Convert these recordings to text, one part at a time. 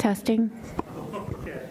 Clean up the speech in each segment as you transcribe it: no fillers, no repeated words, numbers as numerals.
Testing. Okay. Okay.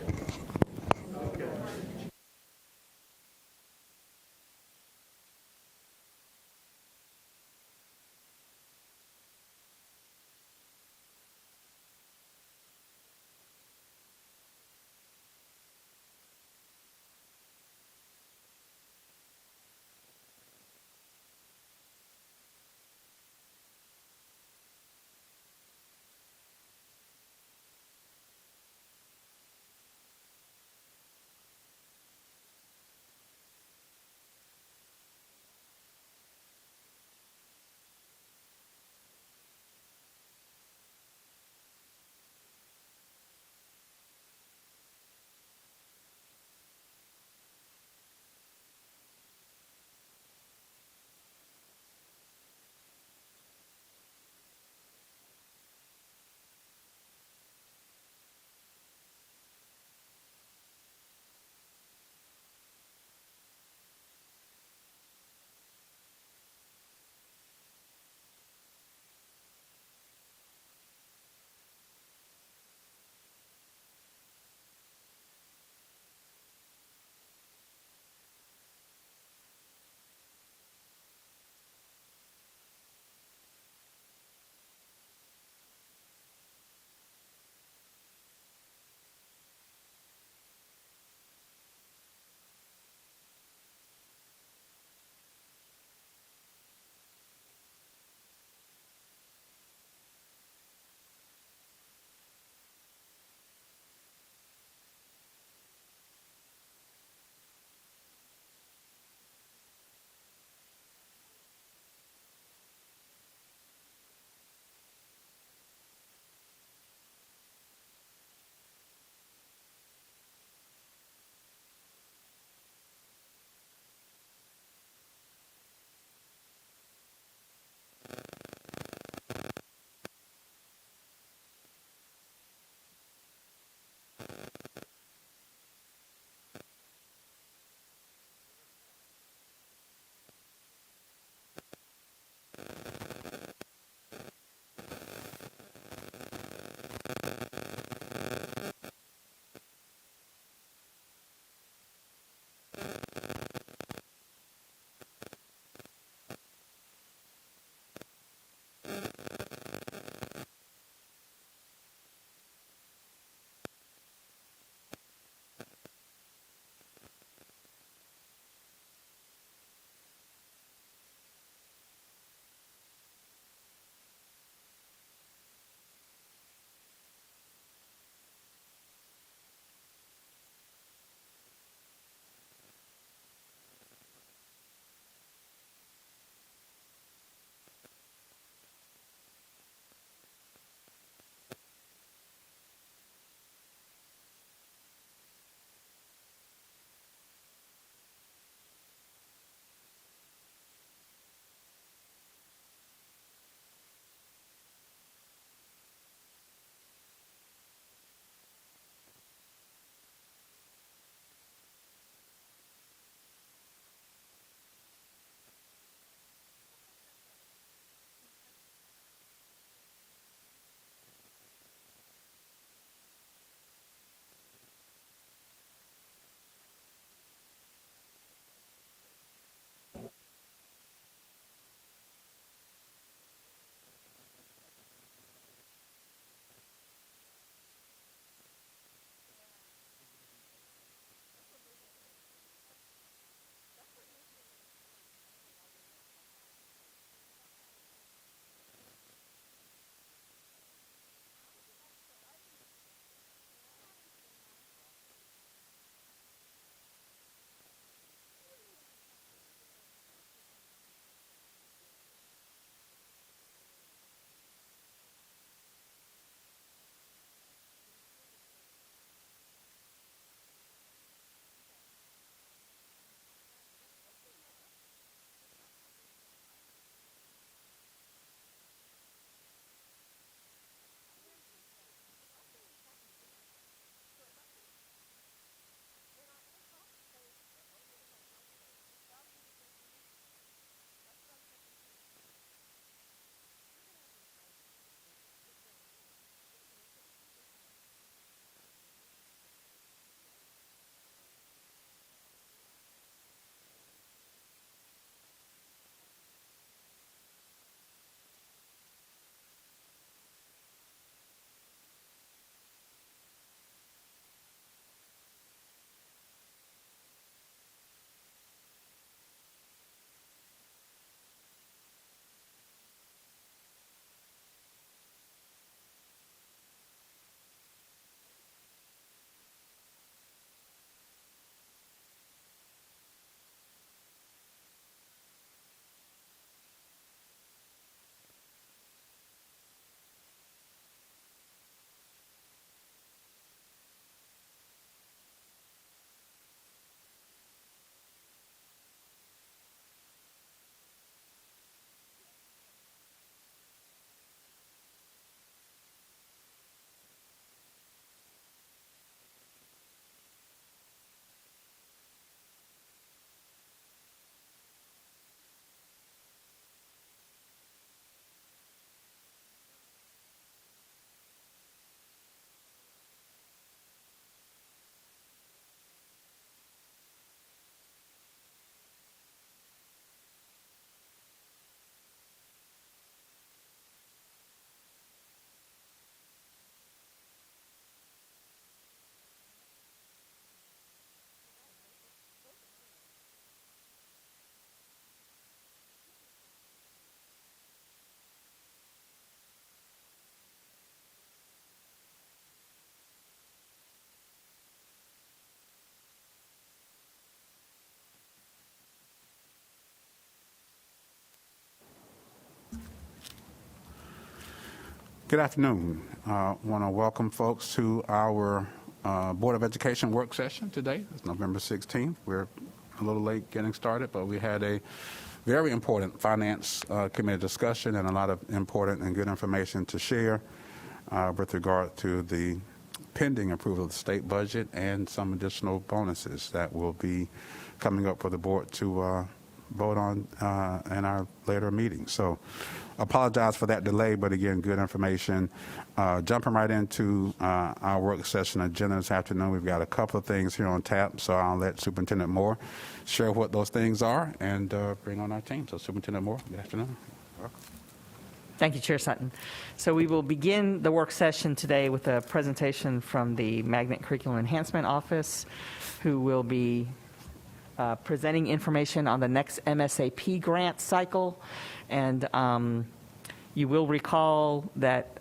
Good afternoon. I want to welcome folks to our Board of Education work session today. It's November 16th. We're a little late getting started, but we had a very important Finance Committee discussion and a lot of important and good information to share with regard to the pending approval of the state budget and some additional bonuses that will be coming up for the board to vote on in our later meeting. So apologize for that delay, but again, good information. Jumping right into our work session agenda this afternoon, we've got a couple of things here on tap, so I'll let Superintendent Moore share what those things are and bring on our team. So Superintendent Moore, good afternoon. Welcome. Thank you, Chair Sutton. So we will begin the work session today with a presentation from the Magnet Curriculum Enhancement Office, who will be presenting information on the next MSAP grant cycle. And you will recall that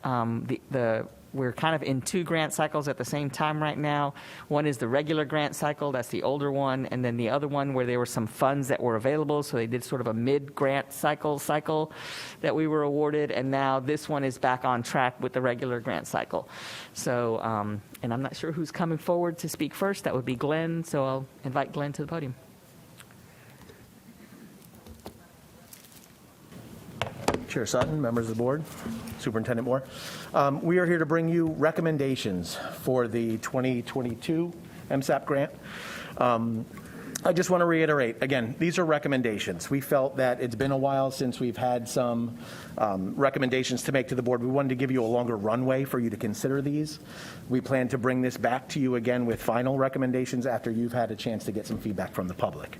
we're kind of in two grant cycles at the same time right now. One is the regular grant cycle, that's the older one, and then the other one where there were some funds that were available, so they did sort of a mid-grant cycle that we were awarded, and now this one is back on track with the regular grant cycle. So, and I'm not sure who's coming forward to speak first. That would be Glenn, so I'll invite Glenn to the podium. Chair Sutton, members of the board, Superintendent Moore. We are here to bring you recommendations for the 2022 MSAP grant. I just want to reiterate, again, these are recommendations. We felt that it's been a while since we've had some recommendations to make to the board. We wanted to give you a longer runway for you to consider these. We plan to bring this back to you again with final recommendations after you've had a chance to get some feedback from the public.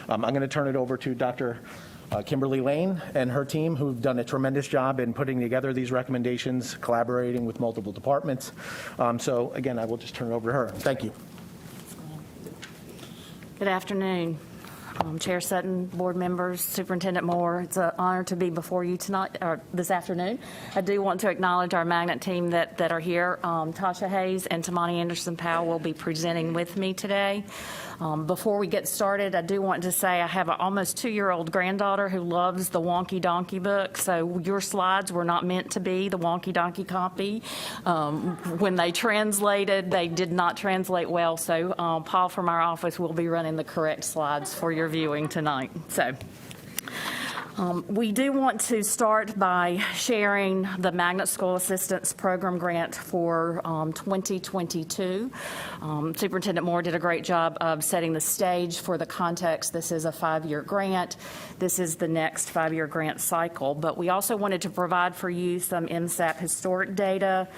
I'm going to turn it over to Dr. Kimberly Lane and her team, who've done a tremendous job in putting together these recommendations, collaborating with multiple departments. So again, I will just turn it over to her. Thank you. Good afternoon, Chair Sutton, board members, Superintendent Moore. It's an honor to be before you tonight, or this afternoon. I do want to acknowledge our Magnet team that are here. Tasha Hayes and Tamani Anderson-Powell will be presenting with me today. Before we get started, I do want to say I have an almost 2-year-old granddaughter who loves the Wonky Donkey book, so your slides were not meant to be the Wonky Donkey copy. When they translated, they did not translate well, so Paul from our office will be running the correct slides for your viewing tonight. So. We do want to start by sharing the Magnet School Assistance Program grant for 2022. Superintendent Moore did a great job of setting the stage for the context. This is a 5-year grant. This is the next 5-year grant cycle. But we also wanted to provide for you some MSAP historic data,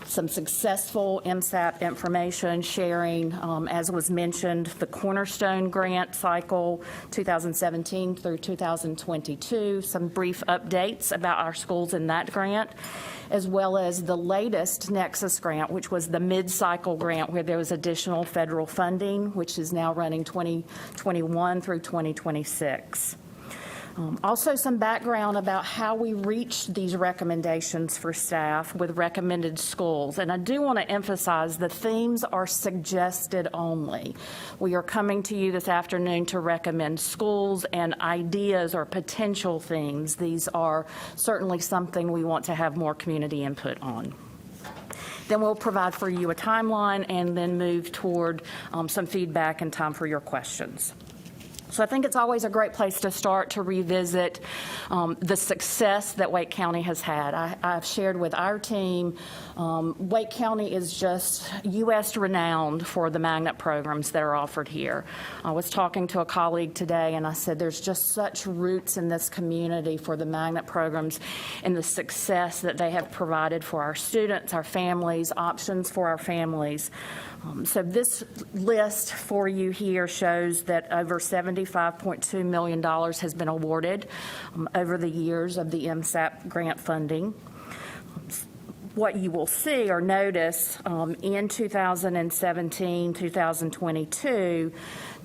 some successful MSAP information sharing, as was mentioned, the Cornerstone grant cycle 2017 through 2022, some brief updates about our schools in that grant, as well as the latest Nexus grant, which was the mid-cycle grant where there was additional federal funding, which is now running 2021 through 2026. Also, some background about how we reached these recommendations for staff with recommended schools. And I do want to emphasize the themes are suggested only. We are coming to you this afternoon to recommend schools and ideas or potential themes. These are certainly something we want to have more community input on. Then we'll provide for you a timeline and then move toward some feedback and time for your questions. So I think it's always a great place to start to revisit the success that Wake County has had. I've shared with our team, Wake County is just U.S. renowned for the magnet programs that are offered here. I was talking to a colleague today and I said there's just such roots in this community for the magnet programs and the success that they have provided for our students, our families, options for our families. So this list for you here shows that over $75.2 million has been awarded over the years of the MSAP grant funding. What you will see or notice in 2017, 2022,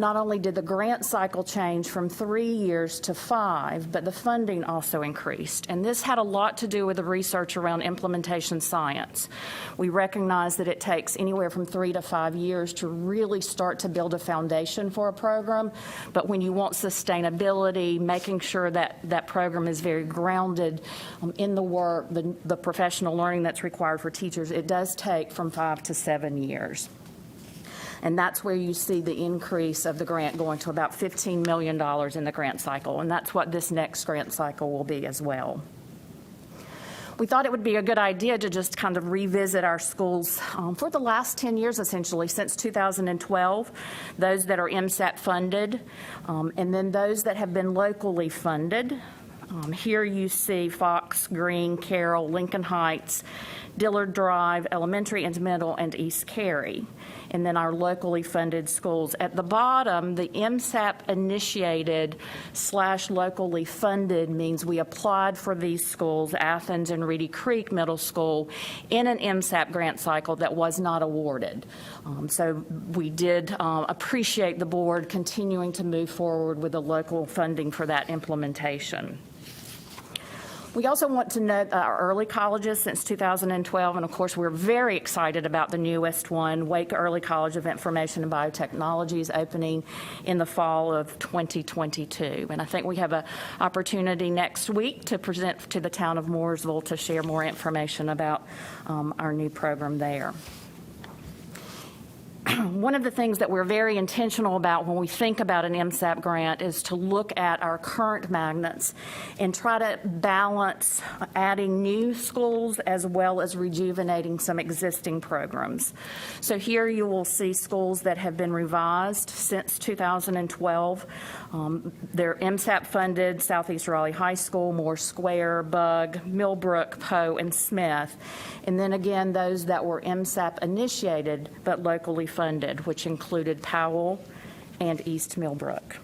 not only did the grant cycle change from 3 years to 5, but the funding also increased. And this had a lot to do with the research around implementation science. We recognize that it takes anywhere from 3 to 5 years to really start to build a foundation for a program. But when you want sustainability, making sure that that program is very grounded in the work, the professional learning that's required for teachers, it does take from 5 to 7 years. And that's where you see the increase of the grant going to about $15 million in the grant cycle. And that's what this next grant cycle will be as well. We thought it would be a good idea to just kind of revisit our schools for the last 10 years, essentially, since 2012, those that are MSAP funded, and then those that have been locally funded. Here you see Fox, Green, Carroll, Lincoln Heights, Dillard Drive, Elementary and Middle, and East Cary. And then our locally funded schools. At the bottom, the MSAP initiated / locally funded means we applied for these schools, Athens and Reedy Creek Middle School, in an MSAP grant cycle that was not awarded. So we did appreciate the board continuing to move forward with the local funding for that implementation. We also want to note our early colleges since 2012, and of course we're very excited about the newest one, Wake Early College of Information and Biotechnology, opening in the fall of 2022. And I think we have an opportunity next week to present to the town of Mooresville to share more information about our new program there. One of the things that we're very intentional about when we think about an MSAP grant is to look at our current magnets and try to balance adding new schools as well as rejuvenating some existing programs. So here you will see schools that have been revised since 2012. They're MSAP funded: Southeast Raleigh High School, Moore Square, Bug, Millbrook, Poe, and Smith. And then again, those that were MSAP initiated but locally funded, which included Powell and East Millbrook.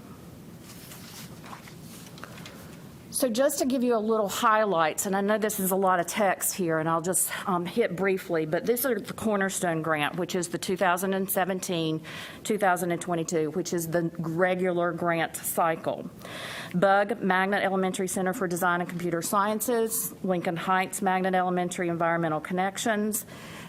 So just to give you a little highlights, and I know this is a lot of text here, and I'll just hit briefly, but this is the Cornerstone Grant, which is the 2017-2022, which is the regular grant cycle. Bug, Magnet Elementary Center for Design and Computer Sciences, Lincoln Heights, Magnet Elementary Environmental Connections,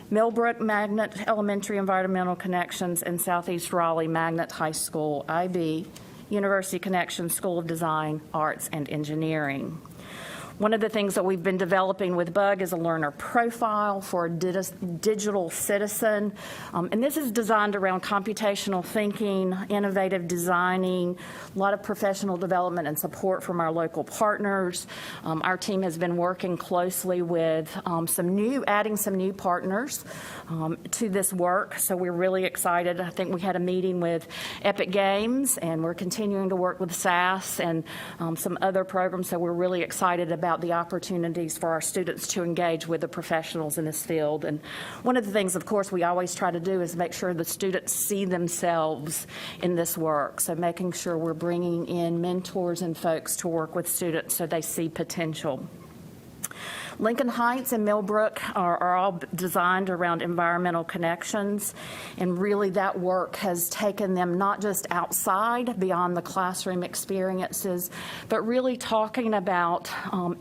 Millbrook, Magnet Elementary Environmental Connections, and Southeast Raleigh, Magnet High School, IB, University Connection School of Design, Arts, and Engineering. One of the things that we've been developing with Bug is a learner profile for a digital citizen. And this is designed around computational thinking, innovative designing, a lot of professional development and support from our local partners. Our team has been working closely with adding some new partners to this work. So we're really excited. I think we had a meeting with Epic Games, and we're continuing to work with SAS and some other programs. So we're really excited about the opportunities for our students to engage with the professionals in this field. And one of the things, of course, we always try to do is make sure the students see themselves in this work. So making sure we're bringing in mentors and folks to work with students so they see potential. Lincoln Heights and Millbrook are all designed around environmental connections, and really that work has taken them not just outside beyond the classroom experiences, but really talking about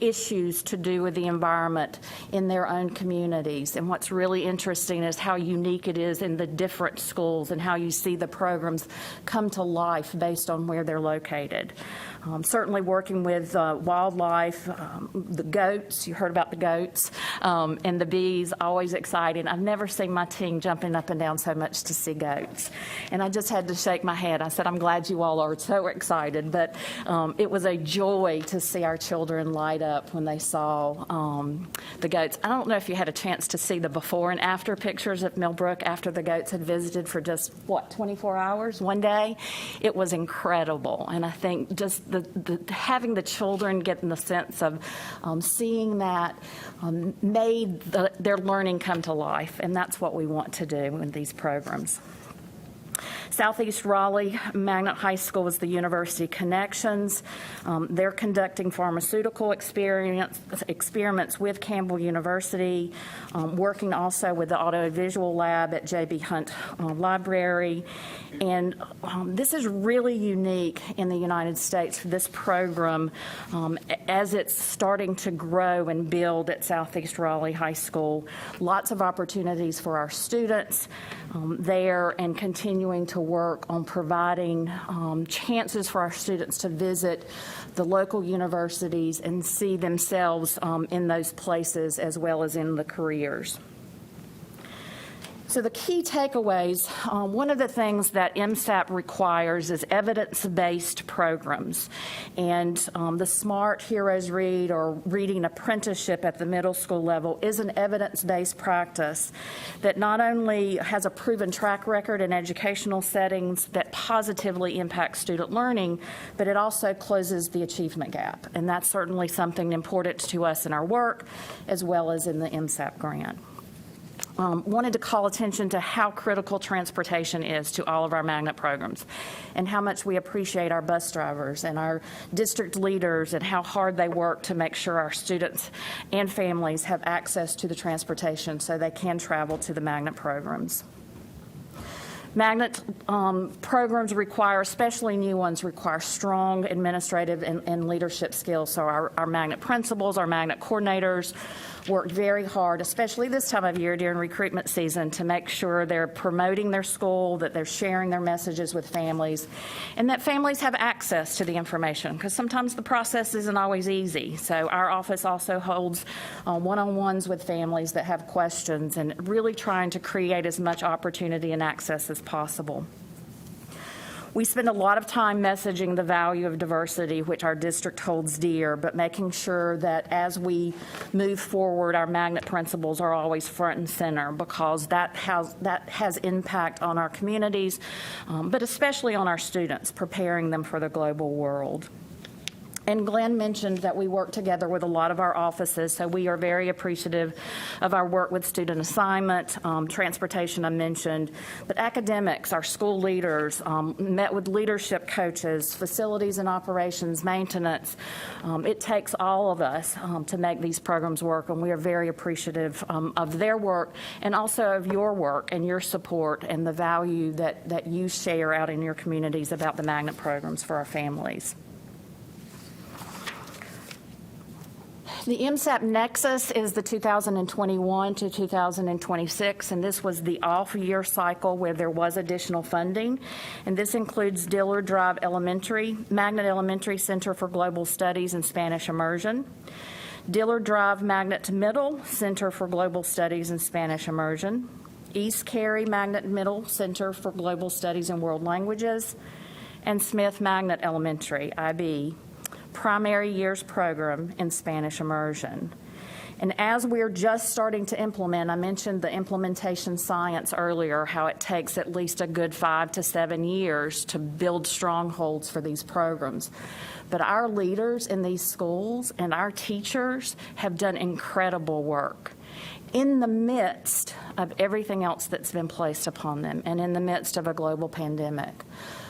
issues to do with the environment in their own communities. And what's really interesting is how unique it is in the different schools and how you see the programs come to life based on where they're located. Certainly working with wildlife, the goats, you heard about the goats, and the bees, always exciting. I've never seen my team jumping up and down so much to see goats. And I just had to shake my head. I said, I'm glad you all are so excited. But it was a joy to see our children light up when they saw the goats. I don't know if you had a chance to see the before and after pictures of Millbrook after the goats had visited for just, 24 hours, one day? It was incredible. And I think just having the children getting the sense of seeing that made their learning come to life, and that's what we want to do with these programs. Southeast Raleigh Magnet High School is the University Connections. They're conducting pharmaceutical experiments with Campbell University, working also with the audiovisual lab at J.B. Hunt Library. And this is really unique in the United States for this program as it's starting to grow and build at Southeast Raleigh High School. Lots of opportunities for our students there, and continuing to work on providing chances for our students to visit the local universities and see themselves in those places as well as in the careers. So the key takeaways, one of the things that MSAP requires is evidence-based programs. And the SMART Heroes Read, or reading apprenticeship at the middle school level, is an evidence-based practice that not only has a proven track record in educational settings that positively impact student learning, but it also closes the achievement gap. And that's certainly something important to us in our work as well as in the MSAP grant. Wanted to call attention to how critical transportation is to all of our magnet programs, and how much we appreciate our bus drivers and our district leaders and how hard they work to make sure our students and families have access to the transportation so they can travel to the magnet programs. Magnet programs require, especially new ones, require strong administrative and leadership skills. So our magnet principals, our magnet coordinators work very hard, especially this time of year during recruitment season, to make sure they're promoting their school, that they're sharing their messages with families, and that families have access to the information, because sometimes the process isn't always easy. So our office also holds one-on-ones with families that have questions, and really trying to create as much opportunity and access as possible. We spend a lot of time messaging the value of diversity, which our district holds dear, but making sure that as we move forward, our magnet principles are always front and center, because that has impact on our communities, but especially on our students, preparing them for the global world. And Glenn mentioned that we work together with a lot of our offices, so we are very appreciative of our work with student assignment, transportation I mentioned, but academics, our school leaders, met with leadership coaches, facilities and operations, maintenance. It takes all of us to make these programs work, and we are very appreciative of their work and also of your work and your support and the value that you share out in your communities about the magnet programs for our families. The MSAP Nexus is the 2021 to 2026, and this was the off-year cycle where there was additional funding. And this includes Dillard Drive Elementary, Magnet Elementary Center for Global Studies and Spanish Immersion, Dillard Drive Magnet Middle Center for Global Studies and Spanish Immersion, East Cary Magnet Middle Center for Global Studies and World Languages, and Smith Magnet Elementary, IB, primary years program in Spanish immersion. And as we're just starting to implement, I mentioned the implementation science earlier, how it takes at least a good 5 to 7 years to build strongholds for these programs. But our leaders in these schools and our teachers have done incredible work in the midst of everything else that's been placed upon them and in the midst of a global pandemic.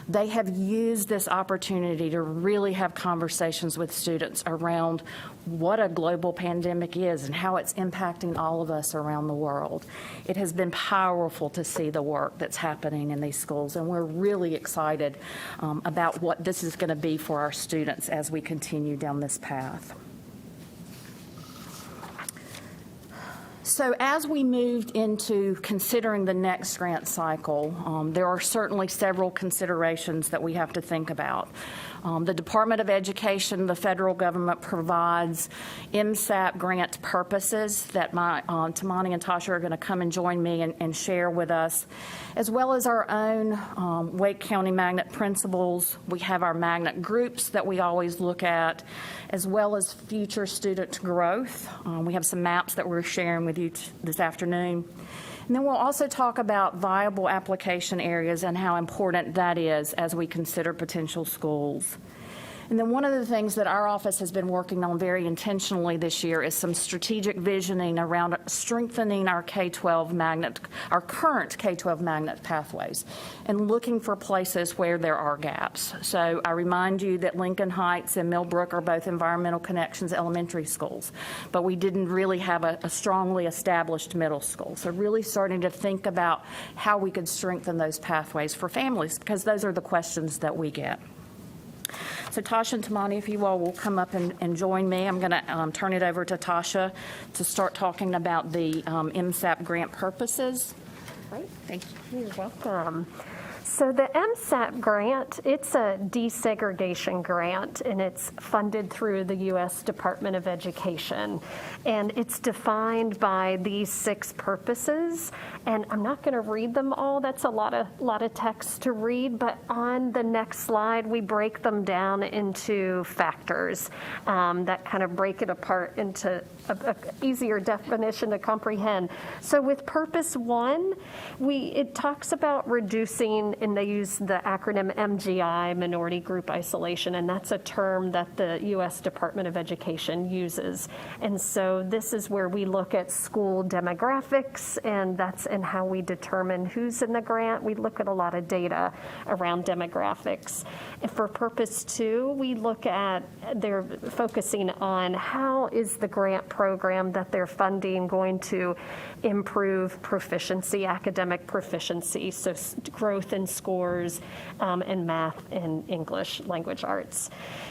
They have used this opportunity to really have conversations with students around what a global pandemic is and how it's impacting all of us around the world. It has been powerful to see the work that's happening in these schools, and we're really excited about what this is going to be for our students as we continue down this path. So as we moved into considering the next grant cycle, there are certainly several considerations that we have to think about. The Department of Education, the federal government, provides MSAP grant purposes that Tamani and Tasha are going to come and join me and share with us, as well as our own Wake County Magnet principles. We have our magnet groups that we always look at, as well as future student growth. We have some maps that we're sharing with you this afternoon. And then we'll also talk about viable application areas and how important that is as we consider potential schools. And then one of the things that our office has been working on very intentionally this year is some strategic visioning around strengthening our K-12 magnet, our current K-12 magnet pathways, and looking for places where there are gaps. So I remind you that Lincoln Heights and Millbrook are both environmental connections elementary schools, but we didn't really have a strongly established middle school. So really starting to think about how we could strengthen those pathways for families, because those are the questions that we get. So Tasha and Tamani, if you all will come up and join me, I'm going to turn it over to Tasha to start talking about the MSAP grant purposes. Great. Thank you. You're welcome. So the MSAP grant, it's a desegregation grant, and it's funded through the U.S. Department of Education. And it's defined by these 6 purposes. And I'm not going to read them all. That's a lot of text to read. But on the next slide, we break them down into factors that kind of break it apart into a easier definition to comprehend. So with purpose 1, it talks about reducing, and they use the acronym MGI, minority group isolation, and that's a term that the U.S. Department of Education uses. And so this is where we look at school demographics, and that's in how we determine who's in the grant. We look at a lot of data around demographics. And for purpose 2, we look at, they're focusing on how is the grant program that they're funding going to improve proficiency, academic proficiency, so growth in scores in math and English language arts.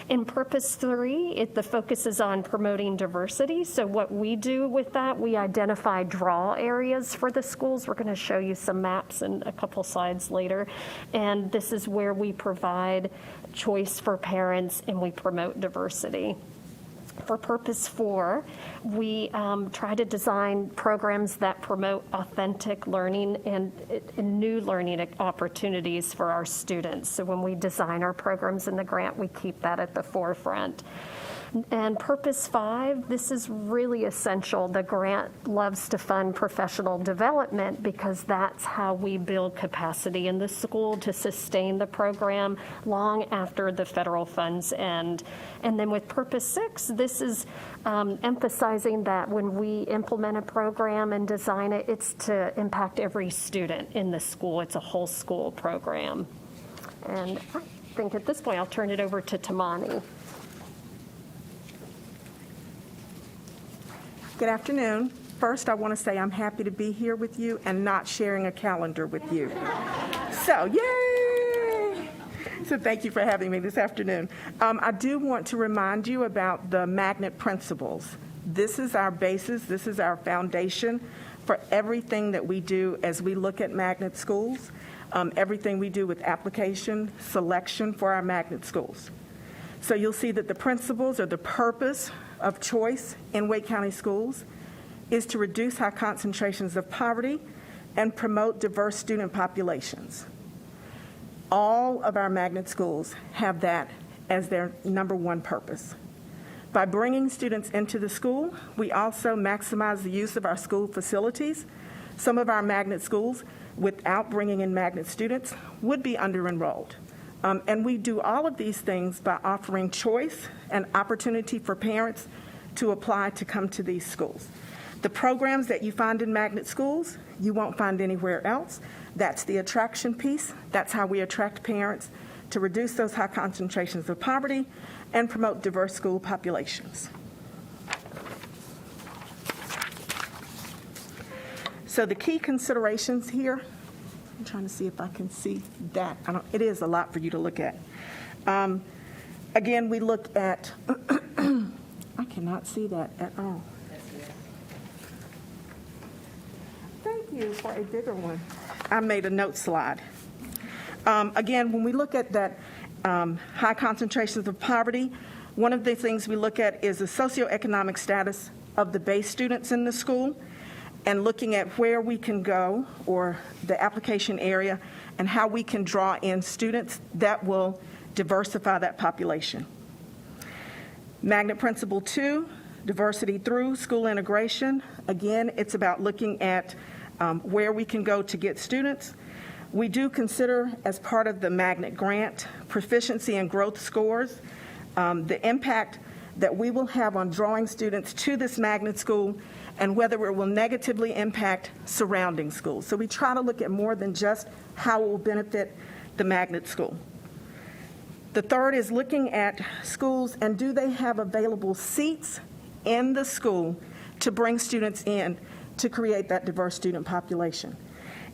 In purpose 3, the focus is on promoting diversity. So what we do with that, we identify draw areas for the schools. We're going to show you some maps in a couple slides later. And this is where we provide choice for parents and we promote diversity. For purpose 4, we try to design programs that promote authentic learning and new learning opportunities for our students. So when we design our programs in the grant, we keep that at the forefront. And purpose 5, this is really essential. The grant loves to fund professional development because that's how we build capacity in the school to sustain the program long after the federal funds end. And then with purpose 6, this is emphasizing that when we implement a program and design it, it's to impact every student in the school. It's a whole school program. And I think at this point, I'll turn it over to Tamani. Good afternoon. First, I want to say I'm happy to be here with you and not sharing a calendar with you. So, yay! So thank you for having me this afternoon. I do want to remind you about the magnet principles. This is our basis. This is our foundation for everything that we do as we look at magnet schools, everything we do with application, selection for our magnet schools. So you'll see that the principles or the purpose of choice in Wake County schools is to reduce high concentrations of poverty and promote diverse student populations. All of our magnet schools have that as their number 1 purpose. By bringing students into the school, we also maximize the use of our school facilities. Some of our magnet schools, without bringing in magnet students, would be under-enrolled. And we do all of these things by offering choice and opportunity for parents to apply to come to these schools. The programs that you find in magnet schools, you won't find anywhere else. That's the attraction piece. That's how we attract parents to reduce those high concentrations of poverty and promote diverse school populations. So the key considerations here, I'm trying to see if I can see that. It is a lot for you to look at. Again, we look at, I cannot see that at all. Thank you for a bigger one. I made a note slide. Again, when we look at that high concentrations of poverty, one of the things we look at is the socioeconomic status of the base students in the school, and looking at where we can go, or the application area, and how we can draw in students that will diversify that population. Magnet Principle 2, diversity through school integration. Again, it's about looking at where we can go to get students. We do consider, as part of the magnet grant, proficiency and growth scores. the impact that we will have on drawing students to this magnet school and whether it will negatively impact surrounding schools. So we try to look at more than just how it will benefit the magnet school. The third is looking at schools and do they have available seats in the school to bring students in to create that diverse student population.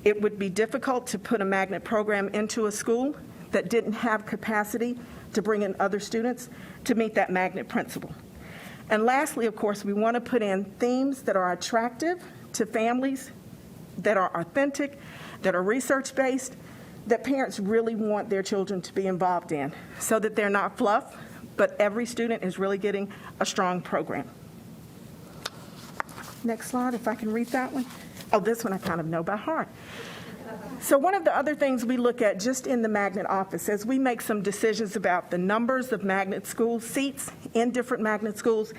It would be difficult to put a magnet program into a school that didn't have capacity to bring in other students to meet that magnet principle. And lastly, of course, we want to put in themes that are attractive to families, that are authentic, that are research-based, that parents really want their children to be involved in, so that they're not fluff, but every student is really getting a strong program. Next slide, if I can read that one. Oh, this one I kind of know by heart. So one of the other things we look at just in the magnet office as we make some decisions about the numbers of magnet school seats in different magnet schools,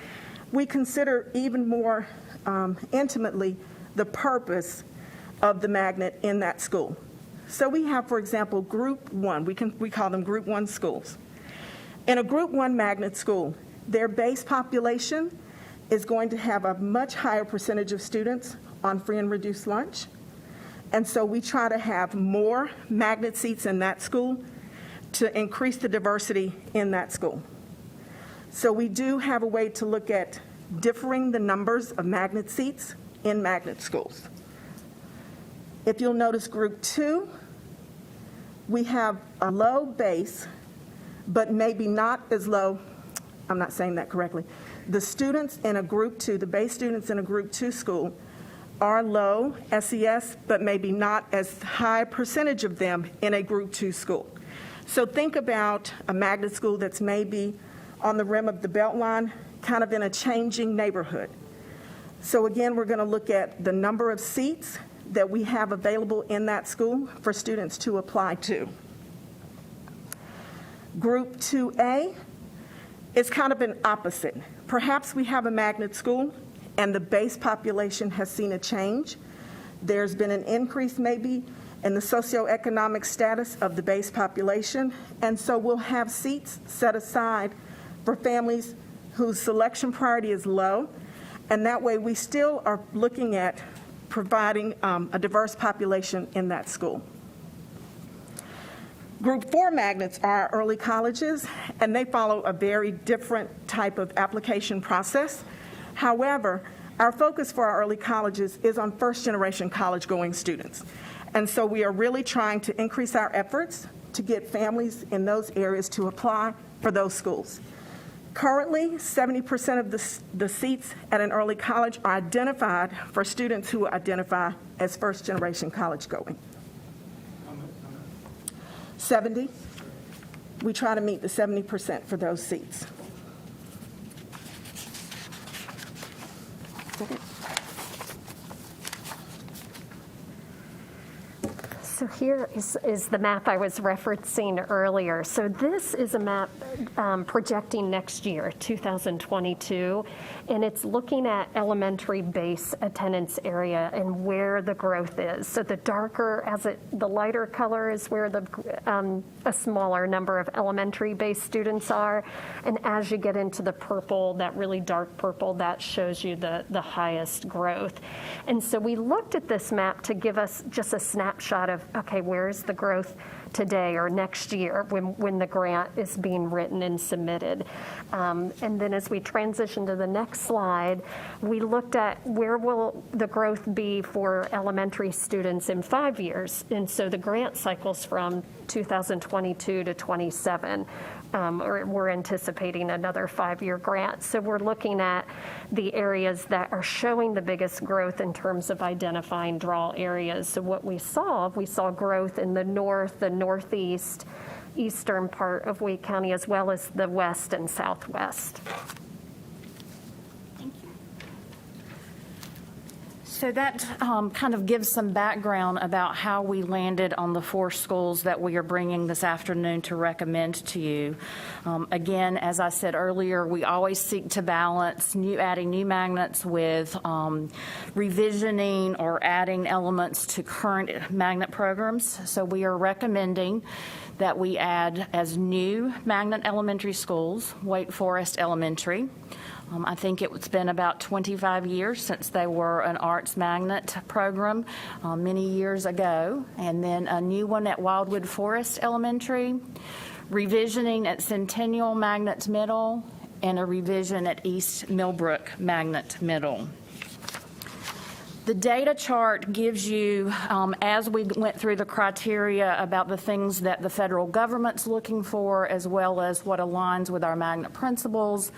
we consider even more intimately the purpose of the magnet in that school. So we have, for example, Group 1. We call them Group 1 schools. In a Group 1 magnet school, their base population is going to have a much higher percentage of students on free and reduced lunch. And so we try to have more magnet seats in that school to increase the diversity in that school. So we do have a way to look at differing the numbers of magnet seats in magnet schools. If you'll notice Group 2, we have a low base, but maybe not as low. I'm not saying that correctly. The students in a Group 2, the base students in a Group 2 school are low SES, but maybe not as high a percentage of them in a Group 2 school. So think about a magnet school that's maybe on the rim of the Beltline, kind of in a changing neighborhood. So again, we're going to look at the number of seats that we have available in that school for students to apply to. Group 2A is kind of an opposite. Perhaps we have a magnet school and the base population has seen a change. There's been an increase maybe in the socioeconomic status of the base population, and so we'll have seats set aside for families whose selection priority is low, and that way we still are looking at providing a diverse population in that school. Group 4 magnets are our early colleges, and they follow a very different type of application process. However, our focus for our early colleges is on first-generation college-going students. And so we are really trying to increase our efforts to get families in those areas to apply for those schools. Currently, 70% of the seats at an early college are identified for students who identify as first-generation college-going. 70. We try to meet the 70% for those seats. So here is the map I was referencing earlier. So this is a map projecting next year, 2022, and it's looking at elementary base attendance area and where the growth is. So the darker, the lighter color is where a smaller number of elementary base students are, and as you get into the purple, that really dark purple, that shows you the highest growth. And so we looked at this map to give us just a snapshot of, okay, where is the growth today or next year when the grant is being written and submitted. And then as we transition to the next slide, we looked at where will the growth be for elementary students in 5 years. And so the grant cycles from 2022 to 27. Or we're anticipating another 5-year grant. So we're looking at the areas that are showing the biggest growth in terms of identifying draw areas. So what we saw growth in the north, the northeast, eastern part of Wake County, as well as the west and southwest. So that kind of gives some background about how we landed on the 4 schools that we are bringing this afternoon to recommend to you. Again, as I said earlier, we always seek to balance adding new magnets with revisioning or adding elements to current magnet programs. So we are recommending that we add as new magnet elementary schools, Wake Forest Elementary. I think it's been about 25 years since they were an arts magnet program many years ago. And then a new one at Wildwood Forest Elementary, revisioning at Centennial Magnet Middle, and a revision at East Millbrook Magnet Middle. The data chart gives you, as we went through the criteria about the things that the federal government's looking for, as well as what aligns with our magnet principles,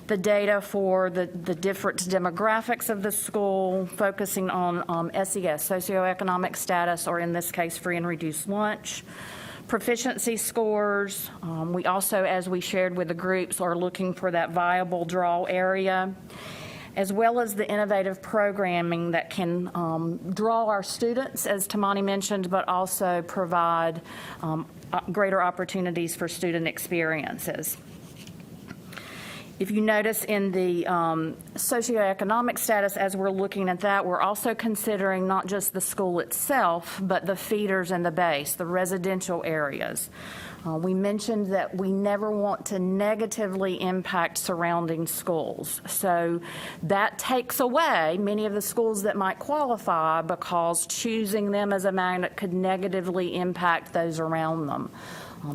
the data for the different demographics of the school, focusing on SES, socioeconomic status, or in this case, free and reduced lunch, proficiency scores. We also, as we shared with the groups, are looking for that viable draw area, as well as the innovative programming that can draw our students, as Tamani mentioned, but also provide greater opportunities for student experiences. If you notice in the socioeconomic status, as we're looking at that, we're also considering not just the school itself, but the feeders and the base, the residential areas. We mentioned that we never want to negatively impact surrounding schools. So that takes away many of the schools that might qualify, because choosing them as a magnet could negatively impact those around them.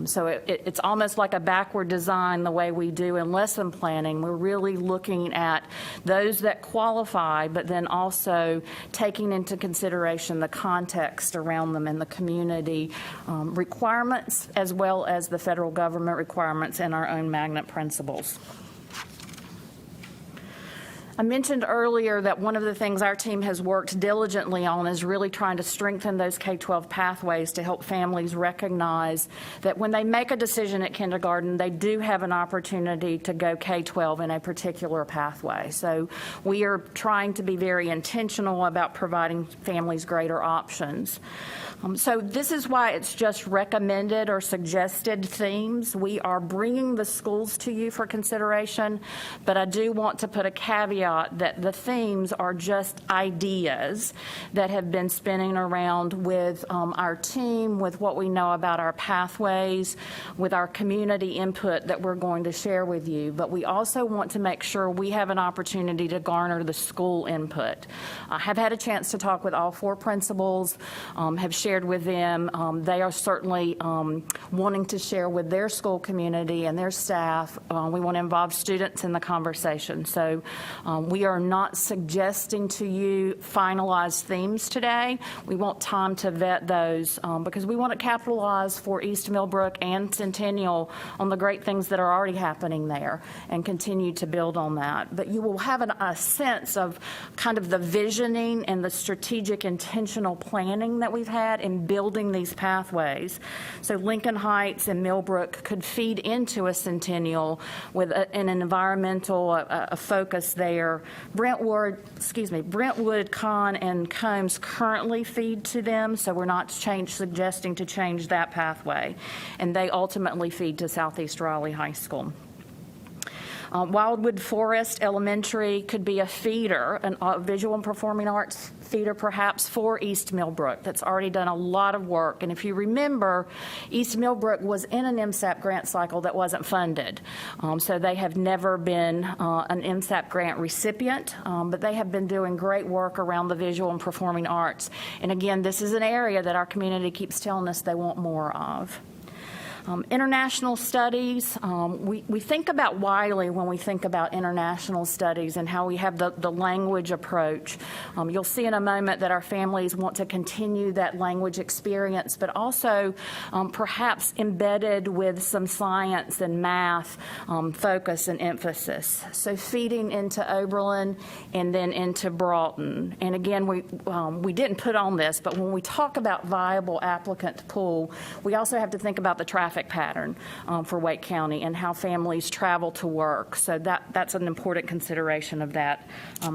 So it's almost like a backward design the way we do in lesson planning. We're really looking at those that qualify, but then also taking into consideration the context around them and the community requirements, as well as the federal government requirements and our own magnet principles. I mentioned earlier that one of the things our team has worked diligently on is really trying to strengthen those K-12 pathways to help families recognize that when they make a decision at kindergarten, they do have an opportunity to go K-12 in a particular pathway. So we are trying to be very intentional about providing families greater options. So this is why it's just recommended or suggested themes. We are bringing the schools to you for consideration, but I do want to put a caveat that the themes are just ideas that have been spinning around with our team, with what we know about our pathways, with our community input that we're going to share with you. But we also want to make sure we have an opportunity to garner the school input. I have had a chance to talk with all 4 principals, have shared with them. They are certainly wanting to share with their school community and their staff. We want to involve students in the conversation. So we are not suggesting to you finalized themes today. We want time to vet those because we want to capitalize for East Millbrook and Centennial on the great things that are already happening there and continue to build on that. But you will have a sense of kind of the visioning and the strategic intentional planning that we've had in building these pathways. So Lincoln Heights and Millbrook could feed into a Centennial with an environmental a focus there. Brentwood, Conn, and Combs currently feed to them, so we're not suggesting to change that pathway. And they ultimately feed to Southeast Raleigh High School. Wildwood Forest Elementary could be a feeder, a visual and performing arts feeder perhaps for East Millbrook that's already done a lot of work. And if you remember, East Millbrook was in an MSAP grant cycle that wasn't funded. So they have never been an MSAP grant recipient, but they have been doing great work around the visual and performing arts. And again, this is an area that our community keeps telling us they want more of. International studies, we think about Wiley when we think about international studies and how we have the language approach. You'll see in a moment that our families want to continue that language experience, but also perhaps embedded with some science and math focus and emphasis. So feeding into Oberlin and then into Broughton. And again, we didn't put on this, but when we talk about viable applicant pool, we also have to think about the traffic pattern for Wake County and how families travel to work. So that's an important consideration of that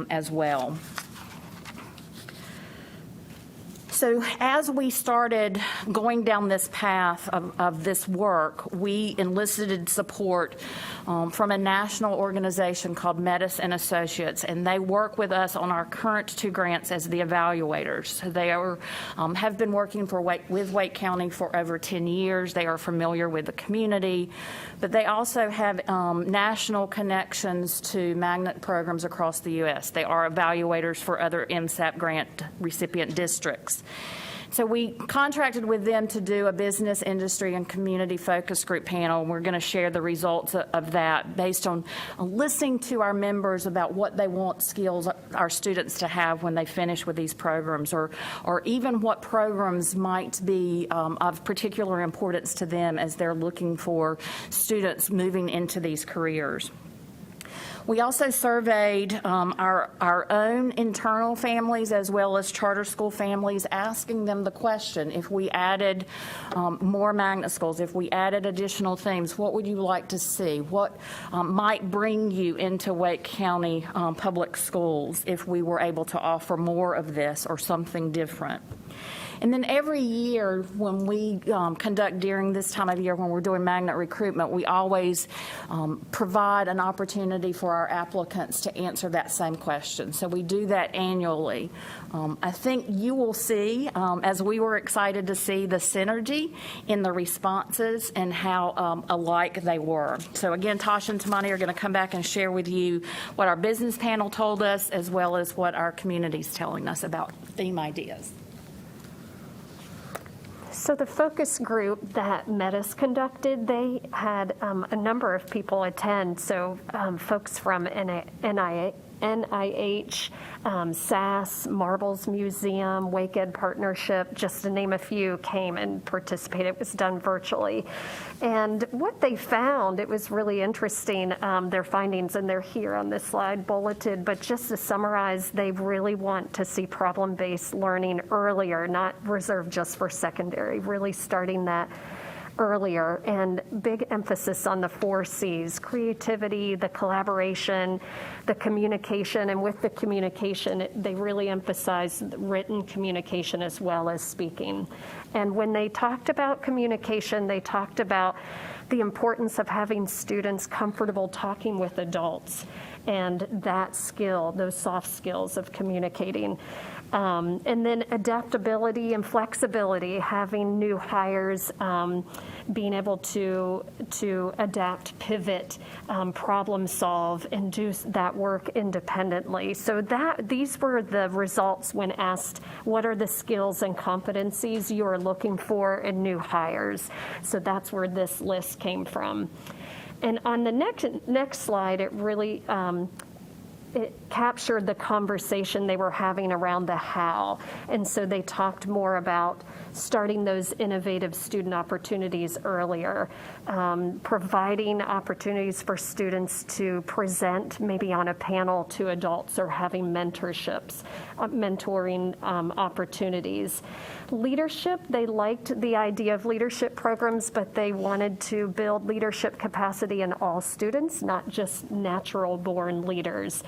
as well. So as we started going down this path of this work, we enlisted support from a national organization called Metis and Associates, and they work with us on our current 2 grants as the evaluators. So they have been working with Wake County for over 10 years. They are familiar with the community, but they also have national connections to magnet programs across the U.S. They are evaluators for other MSAP grant recipient districts. So we contracted with them to do a business, industry, and community focus group panel. And we're going to share the results of that based on listening to our members about what they want skills our students to have when they finish with these programs, or even what programs might be of particular importance to them as they're looking for students moving into these careers. We also surveyed our own internal families as well as charter school families, asking them the question, if we added more magnet schools, if we added additional themes, what would you like to see? What might bring you into Wake County Public Schools if we were able to offer more of this or something different? And then every year when we conduct during this time of year when we're doing magnet recruitment, we always provide an opportunity for our applicants to answer that same question. So we do that annually. I think you will see, as we were excited to see the synergy in the responses and how alike they were. So again, Tasha and Tamani are going to come back and share with you what our business panel told us as well as what our community is telling us about theme ideas. So the focus group that Metis conducted, they had a number of people attend. So folks from NIH, SAS, Marbles Museum, Wake Ed Partnership, just to name a few, came and participated. It was done virtually. And what they found, it was really interesting, their findings, and they're here on this slide bulleted, but just to summarize, they really want to see problem-based learning earlier, not reserved just for secondary, really starting that earlier, and big emphasis on the 4 C's: creativity, the collaboration, the communication, and with the communication, they really emphasize written communication as well as speaking. And when they talked about communication, they talked about the importance of having students comfortable talking with adults, and that skill, those soft skills of communicating. And then adaptability and flexibility, having new hires, being able to adapt, pivot, problem solve, and do that work independently. So these were the results when asked, what are the skills and competencies you are looking for in new hires? So that's where this list came from. And on the next slide, it really it captured the conversation they were having around the how. And so they talked more about starting those innovative student opportunities earlier, providing opportunities for students to present maybe on a panel to adults or having mentorships, mentoring opportunities. Leadership, they liked the idea of leadership programs, but they wanted to build leadership capacity in all students, not just natural-born leaders.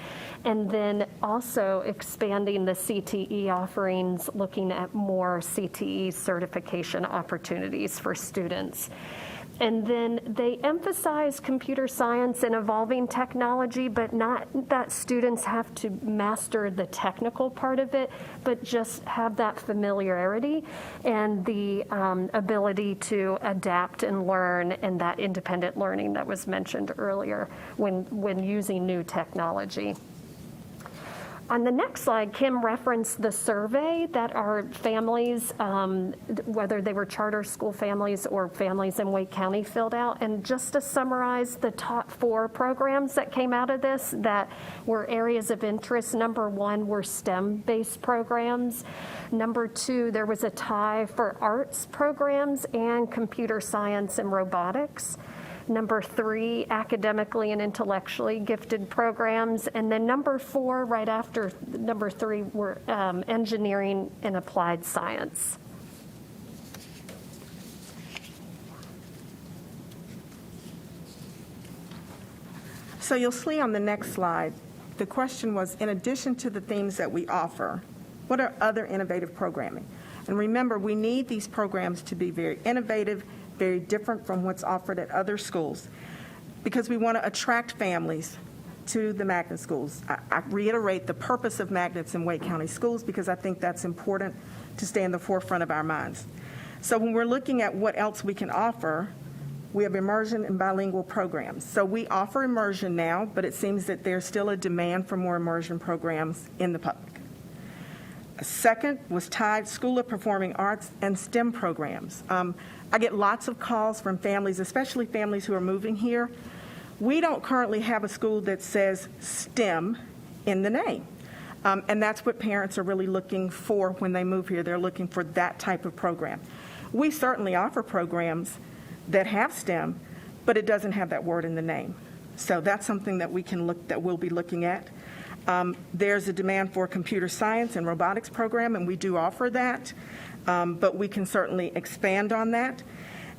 And then also expanding the CTE offerings, looking at more CTE certification opportunities for students. And then they emphasize computer science and evolving technology, but not that students have to master the technical part of it, but just have that familiarity and the ability to adapt and learn, and that independent learning that was mentioned earlier when using new technology. On the next slide, Kim referenced the survey that our families, whether they were charter school families or families in Wake County, filled out. And just to summarize the top 4 programs that came out of this that were areas of interest, number 1 were STEM-based programs. Number 2, there was a tie for arts programs and computer science and robotics. Number 3, academically and intellectually gifted programs. And then number 4, right after number 3, were engineering and applied science. So you'll see on the next slide, the question was, in addition to the themes that we offer, what are other innovative programming? And remember, we need these programs to be very innovative, very different from what's offered at other schools, because we want to attract families to the magnet schools. I reiterate the purpose of magnets in Wake County schools because I think that's important to stay in the forefront of our minds. So when we're looking at what else we can offer, we have immersion and bilingual programs. So we offer immersion now, but it seems that there's still a demand for more immersion programs in the public. Second was tied School of Performing Arts and STEM programs. I get lots of calls from families, especially families who are moving here. We don't currently have a school that says STEM in the name. And that's what parents are really looking for when they move here. They're looking for that type of program. We certainly offer programs that have STEM, but it doesn't have that word in the name. So that's something that we'll be looking at. There's a demand for a computer science and robotics program, and we do offer that, but we can certainly expand on that.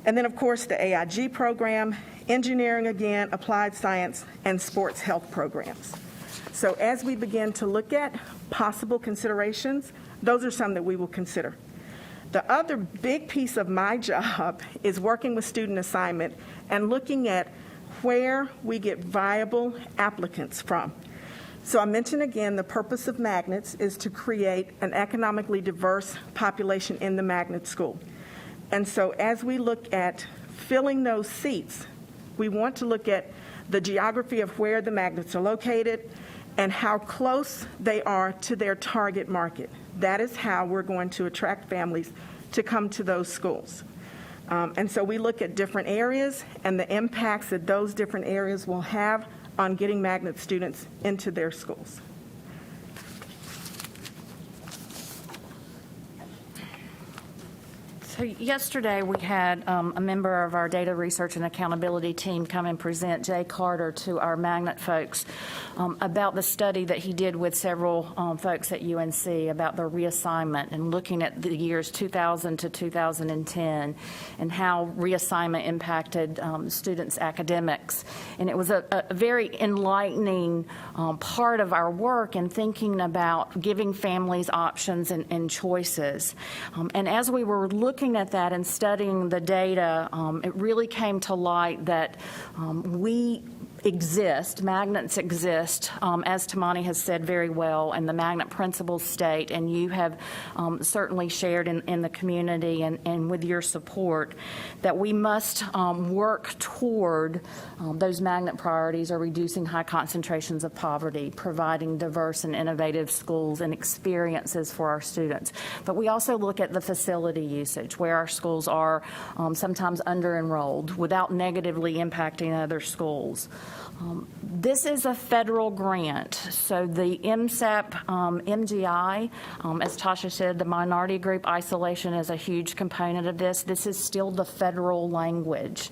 And then, of course, the AIG program, engineering again, applied science, and sports health programs. So as we begin to look at possible considerations, those are some that we will consider. The other big piece of my job is working with student assignment and looking at where we get viable applicants from. So I mentioned again, the purpose of magnets is to create an economically diverse population in the magnet school. And so as we look at filling those seats, we want to look at the geography of where the magnets are located and how close they are to their target market. That is how we're going to attract families to come to those schools. And so we look at different areas and the impacts that those different areas will have on getting magnet students into their schools. So yesterday, we had a member of our data research and accountability team come and present, Jay Carter, to our magnet folks about the study that he did with several folks at UNC about the reassignment and looking at the years 2000 to 2010 and how reassignment impacted students' academics. And it was a very enlightening part of our work in thinking about giving families options and choices. And as we were looking at that and studying the data, it really came to light that magnets exist, as Tamani has said very well, and the magnet principles state, and you have certainly shared in the community and with your support, that we must work toward those magnet priorities are reducing high concentrations of poverty, providing diverse and innovative schools and experiences for our students. But we also look at the facility usage, where our schools are sometimes under-enrolled without negatively impacting other schools. This is a federal grant, so the MSAP, MGI, as Tasha said, the minority group isolation is a huge component of this. This is still the federal language.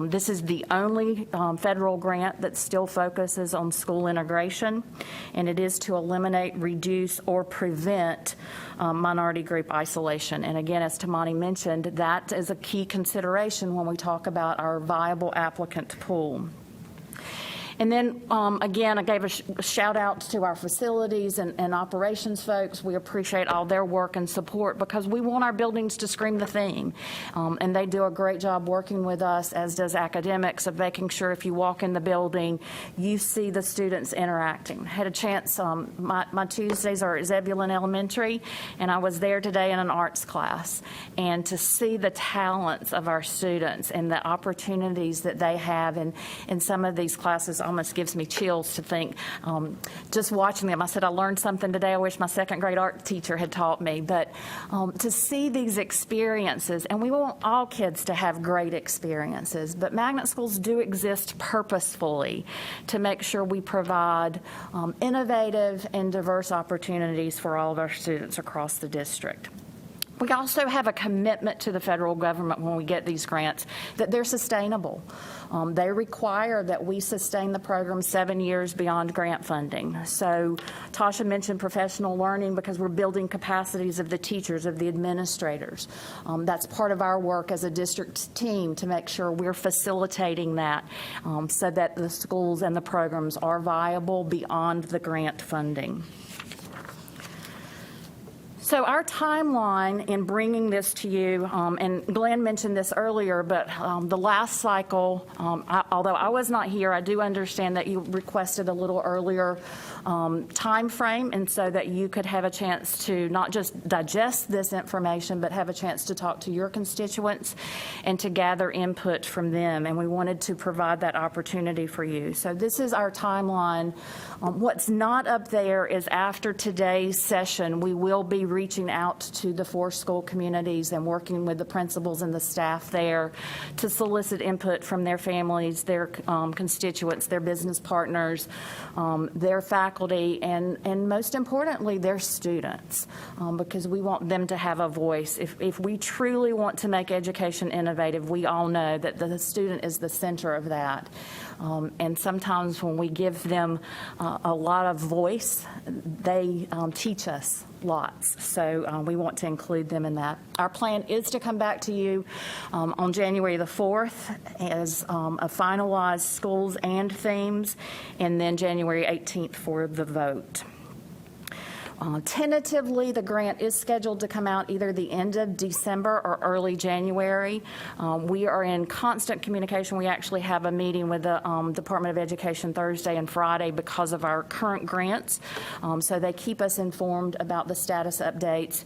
This is the only federal grant that still focuses on school integration, and it is to eliminate, reduce, or prevent minority group isolation. And again, as Tamani mentioned, that is a key consideration when we talk about our viable applicant pool. And then, again, I gave a shout out to our facilities and operations folks. We appreciate all their work and support because we want our buildings to scream the theme. And they do a great job working with us, as does academics, of making sure if you walk in the building, you see the students interacting. Had a chance, my Tuesdays are at Zebulon Elementary, and I was there today in an arts class. And to see the talents of our students and the opportunities that they have in some of these classes almost gives me chills to think, just watching them. I said, I learned something today I wish my second grade art teacher had taught me. But to see these experiences, and we want all kids to have great experiences, but magnet schools do exist purposefully to make sure we provide innovative and diverse opportunities for all of our students across the district. We also have a commitment to the federal government when we get these grants that they're sustainable. They require that we sustain the program 7 years beyond grant funding. So Tasha mentioned professional learning because we're building capacities of the teachers, of the administrators. That's part of our work as a district team to make sure we're facilitating that so that the schools and the programs are viable beyond the grant funding. So So our timeline in bringing this to you, and Glenn mentioned this earlier, but the last cycle, although I was not here, I do understand that you requested a little earlier time frame, and so that you could have a chance to not just digest this information, but have a chance to talk to your constituents and to gather input from them. And we wanted to provide that opportunity for you. So this is our timeline. What's not up there is after today's session, we will be reaching out to the 4 school communities and working with the principals and the staff there to solicit input from their families, their constituents, their business partners, their faculty, and most importantly, their students, because we want them to have a voice. If we truly want to make education innovative, we all know that the student is the center of that. And sometimes when we give them a lot of voice, they teach us lots. So we want to include them in that. Our plan is to come back to you on January the 4th as a finalized schools and themes, and then January 18th for the vote. Tentatively, the grant is scheduled to come out either the end of December or early January. We are in constant communication. We actually have a meeting with the Department of Education Thursday and Friday because of our current grants. So they keep us informed about the status updates.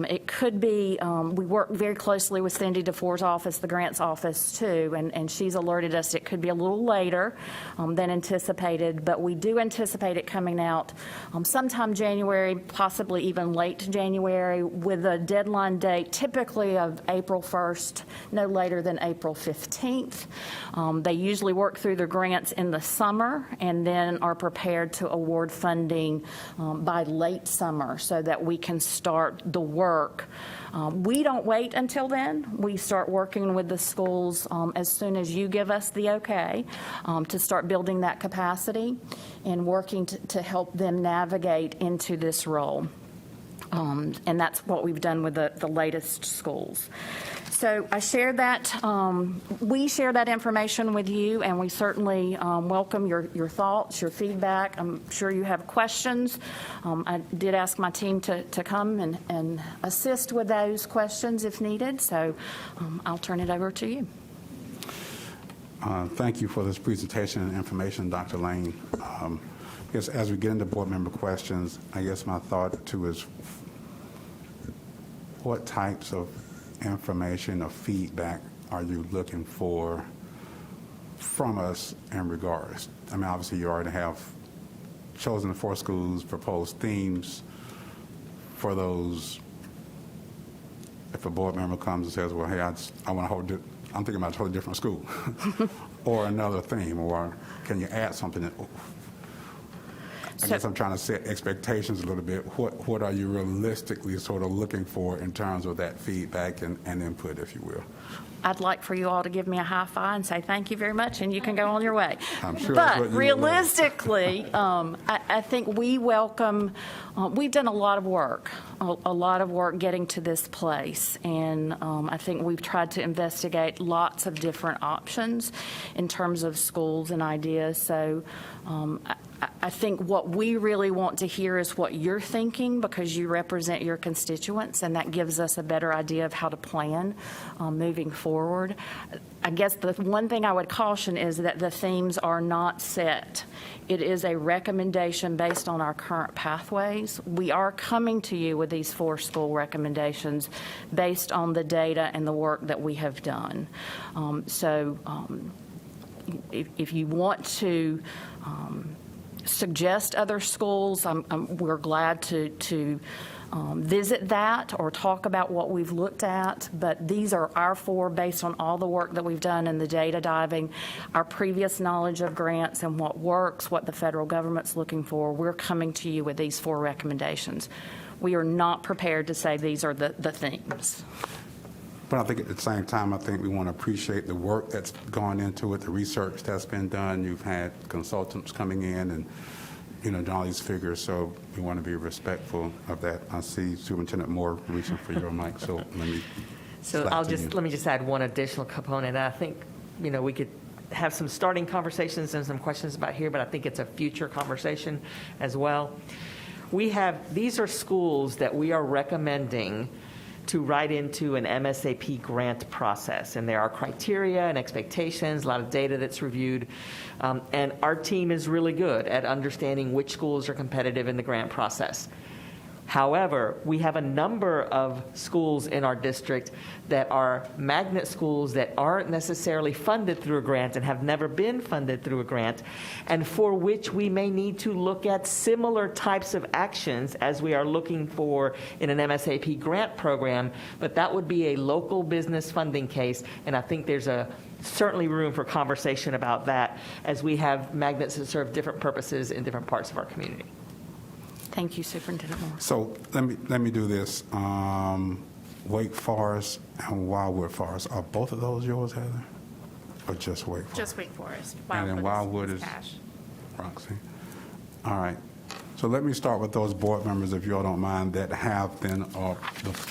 It could be, we work very closely with Cindy DeFore's office, the grants office too, and she's alerted us it could be a little later than anticipated, but we do anticipate it coming out sometime January, possibly even late January, with a deadline date typically of April 1st, no later than April 15th. They usually work through their grants in the summer and then are prepared to award funding by late summer so that we can start the work. We don't wait until then. We start working with the schools as soon as you give us the okay to start building that capacity and working to help them navigate into this role. And that's what we've done with the latest schools. So I shared that, we share that information with you, and we certainly welcome your thoughts, your feedback. I'm sure you have questions. I did ask my team to come and assist with those questions if needed, so I'll turn it over to you. Thank you for this presentation and information, Dr. Lane. I guess as we get into board member questions, I guess my thought too is what types of information or feedback are you looking for from us in regards? I mean, obviously you already have chosen the 4 schools, proposed themes for those. If a board member comes and says, well, hey, I want to hold it, I'm thinking about a totally different school or another theme, or can you add something that, I guess I'm trying to set expectations a little bit. What are you realistically sort of looking for in terms of that feedback and input, if you will? I'd like for you all to give me a high five and say thank you very much, and you can go on your way. I'm sure that's what But you realistically, I think we welcome, we've done a lot of work getting to this place, and I think we've tried to investigate lots of different options in terms of schools and ideas. So I think what we really want to hear is what you're thinking, because you represent your constituents, and that gives us a better idea of how to plan moving forward. I guess the one thing I would caution is that the themes are not set. It is a recommendation based on our current pathways. We are coming to you with these 4 school recommendations based on the data and the work that we have done. If you want to suggest other schools, we're glad to visit that or talk about what we've looked at, but these are our 4 based on all the work that we've done in the data diving, our previous knowledge of grants and what works, what the federal government's looking for. We're coming to you with these 4 recommendations. We are not prepared to say these are the themes. But I think at the same time, I think we want to appreciate the work that's gone into it, the research that's been done. You've had consultants coming in and, done all these figures, so we want to be respectful of that. I see Superintendent Moore reaching for your mic, so let me. So let me just add one additional component. I think, we could have some starting conversations and some questions about here, but I think it's a future conversation as well. these are schools that we are recommending to write into an MSAP grant process. And there are criteria and expectations, a lot of data that's reviewed. And our team is really good at understanding which schools are competitive in the grant process. However, we have a number of schools in our district that are magnet schools that aren't necessarily funded through a grant and have never been funded through a grant, and for which we may need to look at similar types of actions as we are looking for in an MSAP grant program, but that would be a local business funding case, and I think there's certainly room for conversation about that as we have magnets that serve different purposes in different parts of our community. Thank you, Superintendent Moore. So let me do this. Wake Forest and Wildwood Forest, are both of those yours, Heather? Or just Wake Forest? Just Wake Forest. And then Wildwood is cash. Roxy. All right. So let me start with those board members, if you all don't mind, that have been,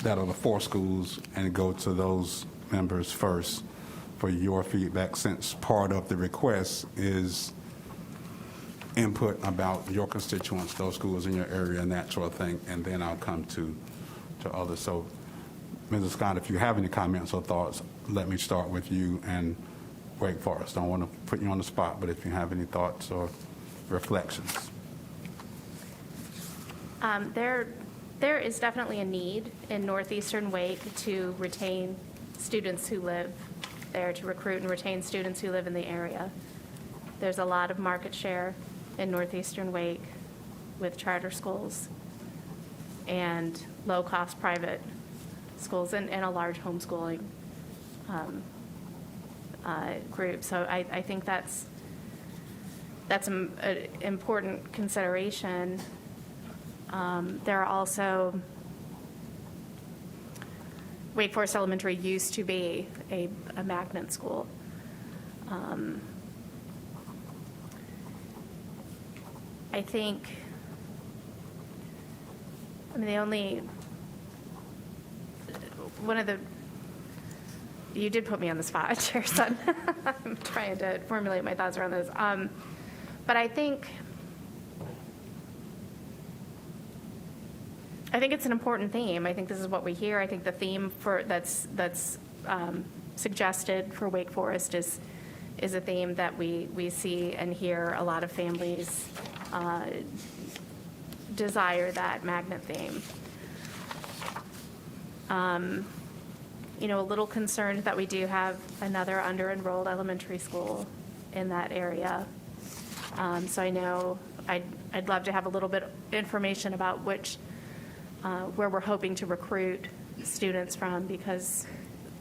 that are the 4 schools, and go to those members first for your feedback, since part of the request is input about your constituents, those schools in your area, and that sort of thing, and then I'll come to others. So, Mrs. Scott, if you have any comments or thoughts, let me start with you and Wake Forest. I don't want to put you on the spot, but if you have any thoughts or reflections. There is definitely a need in Northeastern Wake to retain students who live there, to recruit and retain students who live in the area. There's a lot of market share in Northeastern Wake with charter schools and low-cost private schools and a large homeschooling group. So I think that's an important consideration. There are also, Wake Forest Elementary used to be a magnet school. I think, you did put me on the spot, Chair Sutton. I'm trying to formulate my thoughts around this. But I think it's an important theme. I think this is what we hear. I think the theme that's suggested for Wake Forest is a theme that we see and hear a lot of families desire, that magnet theme. A little concerned that we do have another under-enrolled elementary school in that area. So I know I'd love to have a little bit of information about where we're hoping to recruit students from, because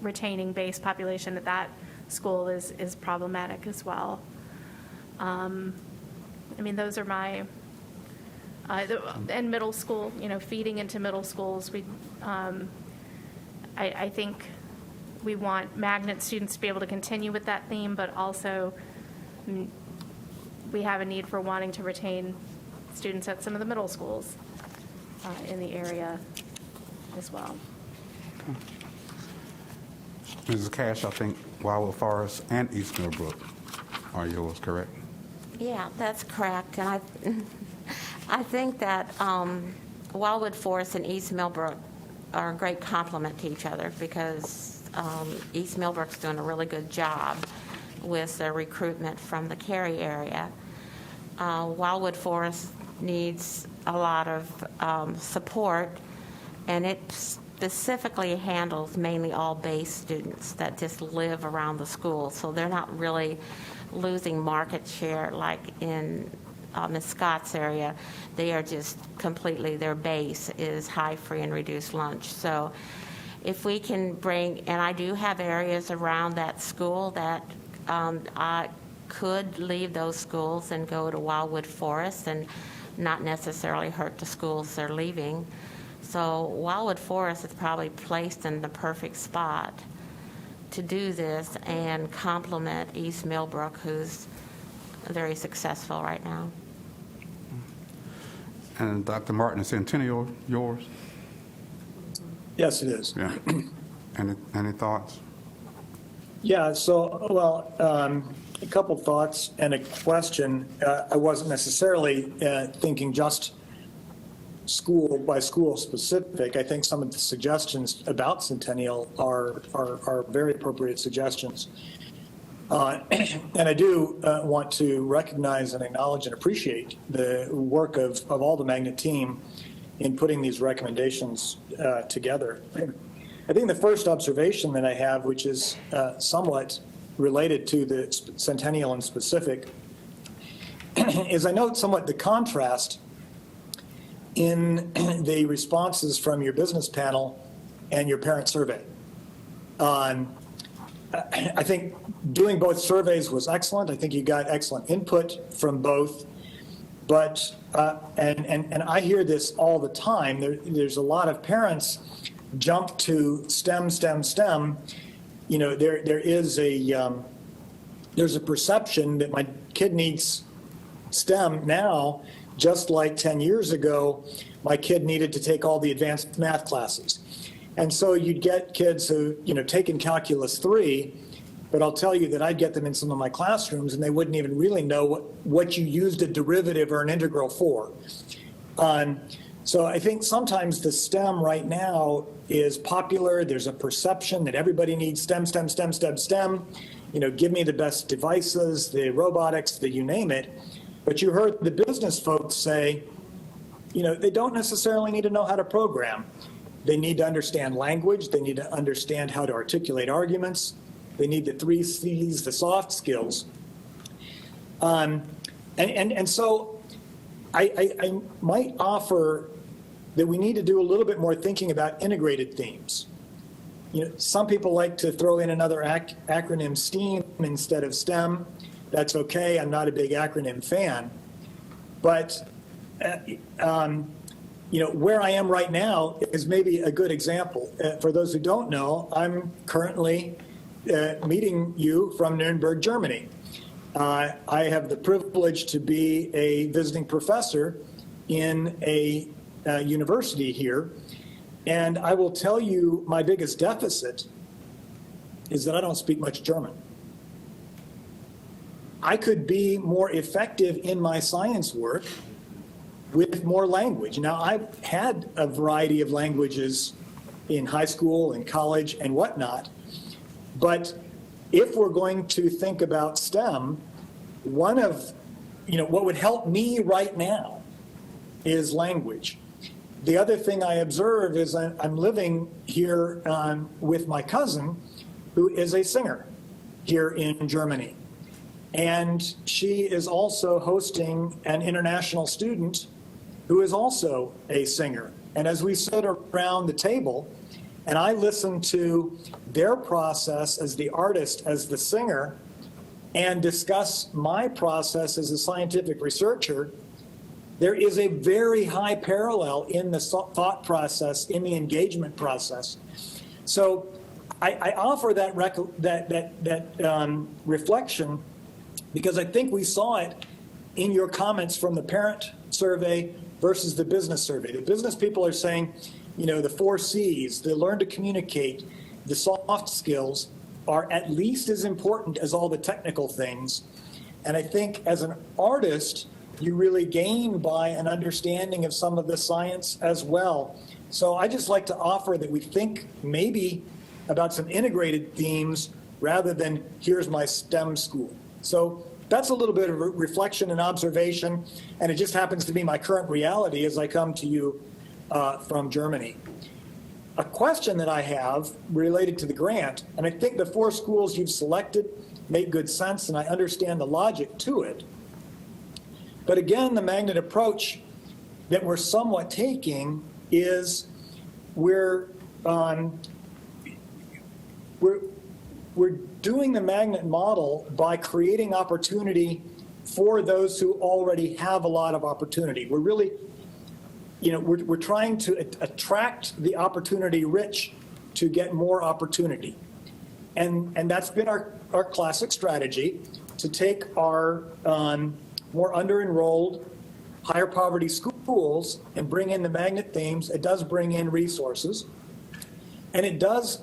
retaining base population at that school is problematic as well. Those are my, and middle school, feeding into middle schools. I think we want magnet students to be able to continue with that theme, but also we have a need for wanting to retain students at some of the middle schools in the area as well. Mrs. Cash, I think Wildwood Forest and East Millbrook are yours, correct? Yeah, that's correct. And I think that Wildwood Forest and East Millbrook are a great complement to each other, because East Millbrook's doing a really good job with their recruitment from the Cary area. Wildwood Forest needs a lot of support, and it specifically handles mainly all base students that just live around the school, so they're not really losing market share like in Ms. Scott's area. They are just completely, their base is high free and reduced lunch. So if we can bring, and I do have areas around that school that I could leave those schools and go to Wildwood Forest and not necessarily hurt the schools they're leaving. So Wildwood Forest is probably placed in the perfect spot to do this and complement East Millbrook, who's very successful right now. And Dr. Martin, is Centennial yours? Yes, it is. Yeah. Any thoughts? Yeah, so, well, a couple thoughts and a question. I wasn't necessarily thinking just school by school specific. I think some of the suggestions about Centennial are very appropriate suggestions. And I do want to recognize and acknowledge and appreciate the work of all the Magnet team in putting these recommendations together. I think the first observation that I have, which is somewhat related to the Centennial in specific, is I note somewhat the contrast in the responses from your business panel and your parent survey. I think doing both surveys was excellent. I think you got excellent input from both. But, and I hear this all the time, there's a lot of parents jump to STEM, STEM, STEM. You know, there's a perception that my kid needs STEM now, just like 10 years ago, my kid needed to take all the advanced math classes. And so you'd get kids who, you know, taken Calculus 3, but I'll tell you that I'd get them in some of my classrooms and they wouldn't even really know what you used a derivative or an integral for. So I think sometimes the STEM right now is popular. There's a perception that everybody needs STEM, STEM, STEM, STEM, STEM. You know, give me the best devices, the robotics, the you name it. But you heard the business folks say, you know, they don't necessarily need to know how to program. They need to understand language. They need to understand how to articulate arguments. They need the 3 C's, the soft skills. And so I might offer that we need to do a little bit more thinking about integrated themes. You know, some people like to throw in another acronym, STEAM, instead of STEM. That's okay. I'm not a big acronym fan. But, you know, where I am right now is maybe a good example. For those who don't know, I'm currently meeting you from Nuremberg, Germany. I have the privilege to be a visiting professor in a university here. And I will tell you my biggest deficit is that I don't speak much German. I could be more effective in my science work with more language. Now, I've had a variety of languages in high school and college and whatnot, but if we're going to think about STEM, one of, you know, what would help me right now is language. The other thing I observe is I'm living here with my cousin, who is a singer here in Germany. And she is also hosting an international student who is also a singer. And as we sit around the table, and I listen to their process as the artist, as the singer, and discuss my process as a scientific researcher, there is a very high parallel in the thought process, in the engagement process. So I offer that reflection because I think we saw it in your comments from the parent survey versus the business survey. The business people are saying, you know, the 4 C's, the learn to communicate, the soft skills are at least as important as all the technical things. And I think as an artist, you really gain by an understanding of some of the science as well. So I just like to offer that we think maybe about some integrated themes rather than here's my STEM school. So that's a little bit of a reflection and observation, and it just happens to be my current reality as I come to you from Germany. A question that I have related to the grant, and I think the 4 schools you've selected make good sense, and I understand the logic to it. But again, the magnet approach that we're somewhat taking is we're doing the magnet model by creating opportunity for those who already have a lot of opportunity. We're really, you know, we're trying to attract the opportunity rich to get more opportunity. And that's been our classic strategy, to take our more under-enrolled, higher poverty schools and bring in the magnet themes. It does bring in resources. And it does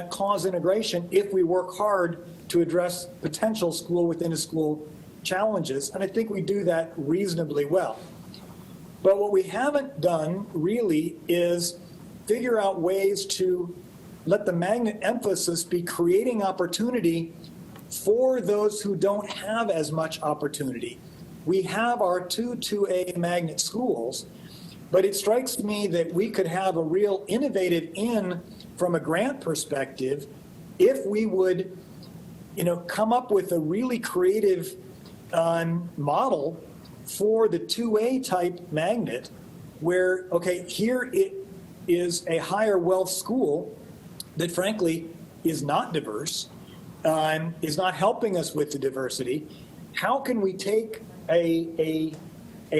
cause integration if we work hard to address potential school within a school challenges. And I think we do that reasonably well. But what we haven't done really is figure out ways to let the magnet emphasis be creating opportunity for those who don't have as much opportunity. We have our 2A magnet schools, but it strikes me that we could have a real innovative in from a grant perspective if we would, come up with a really creative model for the 2A type magnet where, okay, here it is a higher wealth school that frankly is not diverse, is not helping us with the diversity. How can we take a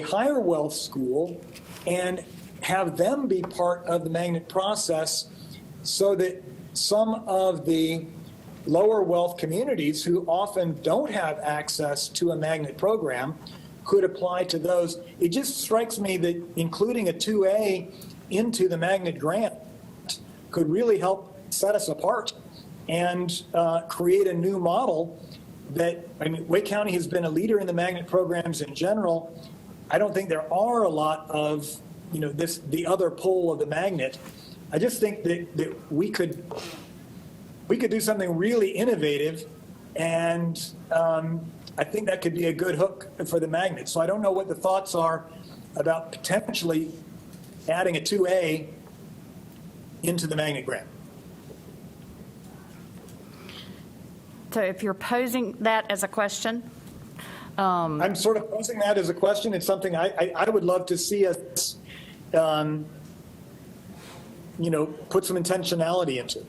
higher wealth school and have them be part of the magnet process so that some of the lower wealth communities who often don't have access to a magnet program could apply to those? It just strikes me that including a 2A into the magnet grant could really help set us apart and create a new model that, Wake County has been a leader in the magnet programs in general. I don't think there are a lot of, the other pole of the magnet. I just think that we could do something really innovative, and I think that could be a good hook for the magnet. So I don't know what the thoughts are about potentially adding a 2A into the magnet grant. So if you're posing that as a question, I'm sort of posing that as a question. It's something I would love to see us, put some intentionality into.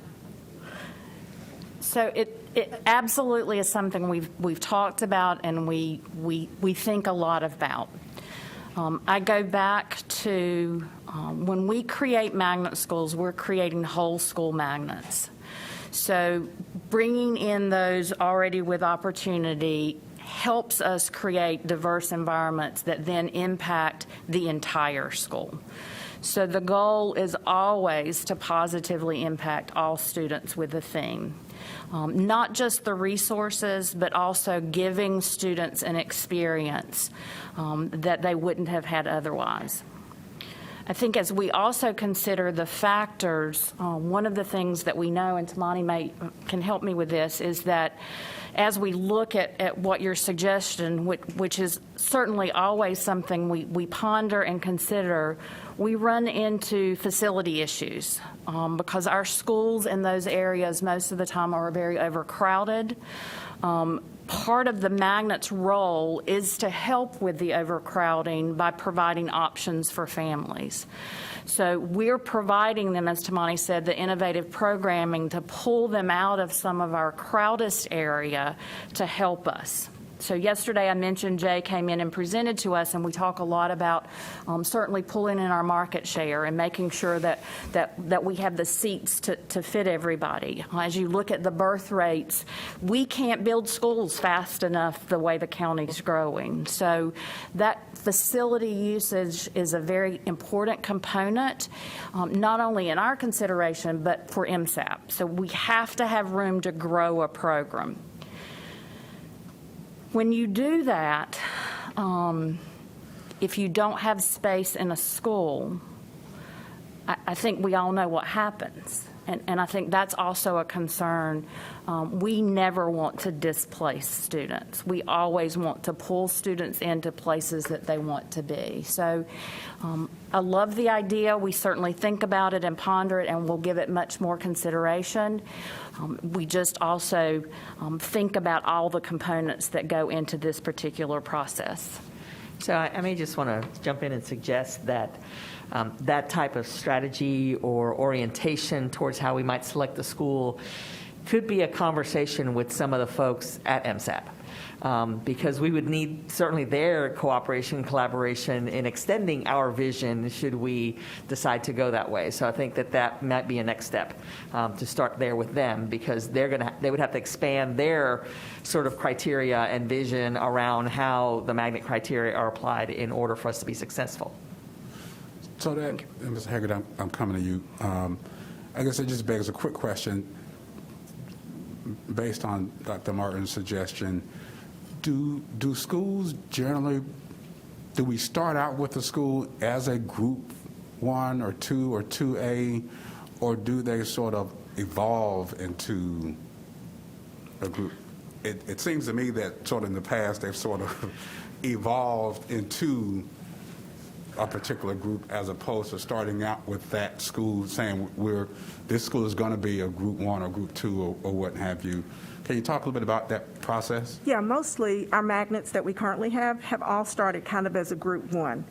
so it absolutely is something we've talked about and we think a lot about. I go back to when we create magnet schools, we're creating whole school magnets. So bringing in those already with opportunity helps us create diverse environments that then impact the entire school. So the goal is always to positively impact all students with a theme. Not just the resources, but also giving students an experience that they wouldn't have had otherwise. I think as we also consider the factors, one of the things that we know, and Tamani can help me with this, is that as we look at what your suggestion, which is certainly always something we ponder and consider, we run into facility issues because our schools in those areas most of the time are very overcrowded. Part of the magnet's role is to help with the overcrowding by providing options for families. So we're providing them, as Tamani said, the innovative programming to pull them out of some of our crowdest area to help us. So yesterday I mentioned Jay came in and presented to us, and we talk a lot about certainly pulling in our market share and making sure that we have the seats to fit everybody. As you look at the birth rates, we can't build schools fast enough the way the county's growing. So that facility usage is a very important component, not only in our consideration, but for MSAP. So we have to have room to grow a program. When you do that, if you don't have space in a school, I think we all know what happens. And I think that's also a concern. We never want to displace students. We always want to pull students into places that they want to be. So I love the idea. We certainly think about it and ponder it, and we'll give it much more consideration. We just also think about all the components that go into this particular process. So I may just want to jump in and suggest that that type of strategy or orientation towards how we might select the school could be a conversation with some of the folks at MSAP. Because we would need certainly their cooperation, collaboration in extending our vision should we decide to go that way. So I think that might be a next step to start there with them, because they would have to expand their sort of criteria and vision around how the magnet criteria are applied in order for us to be successful. So that, Mr. Haggard, I'm coming to you. I guess it just begs a quick question based on Dr. Martin's suggestion. Do schools generally do we start out with the school as a group 1 or 2 or 2A, or do they sort of evolve into a group? It seems to me that sort of in the past, they've sort of evolved into a particular group as opposed to starting out with that school saying this school is going to be a group 1 or group 2 or what have you. Can you talk a little bit about that process? Yeah, mostly our magnets that we currently have all started kind of as a group 1.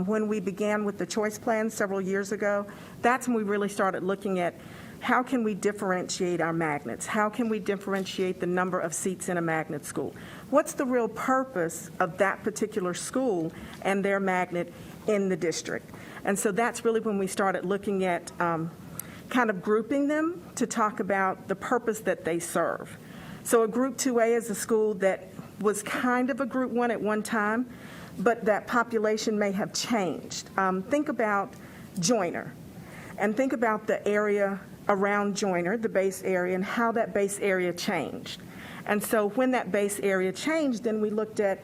When we began with the choice plan several years ago, that's when we really started looking at how can we differentiate our magnets? How can we differentiate the number of seats in a magnet school? What's the real purpose of that particular school and their magnet in the district? And so that's really when we started looking at kind of grouping them to talk about the purpose that they serve. So a Group 2A is a school that was kind of a Group 1 at one time, but that population may have changed. Think about Joyner, and think about the area around Joyner, the base area, and how that base area changed. And so when that base area changed, then we looked at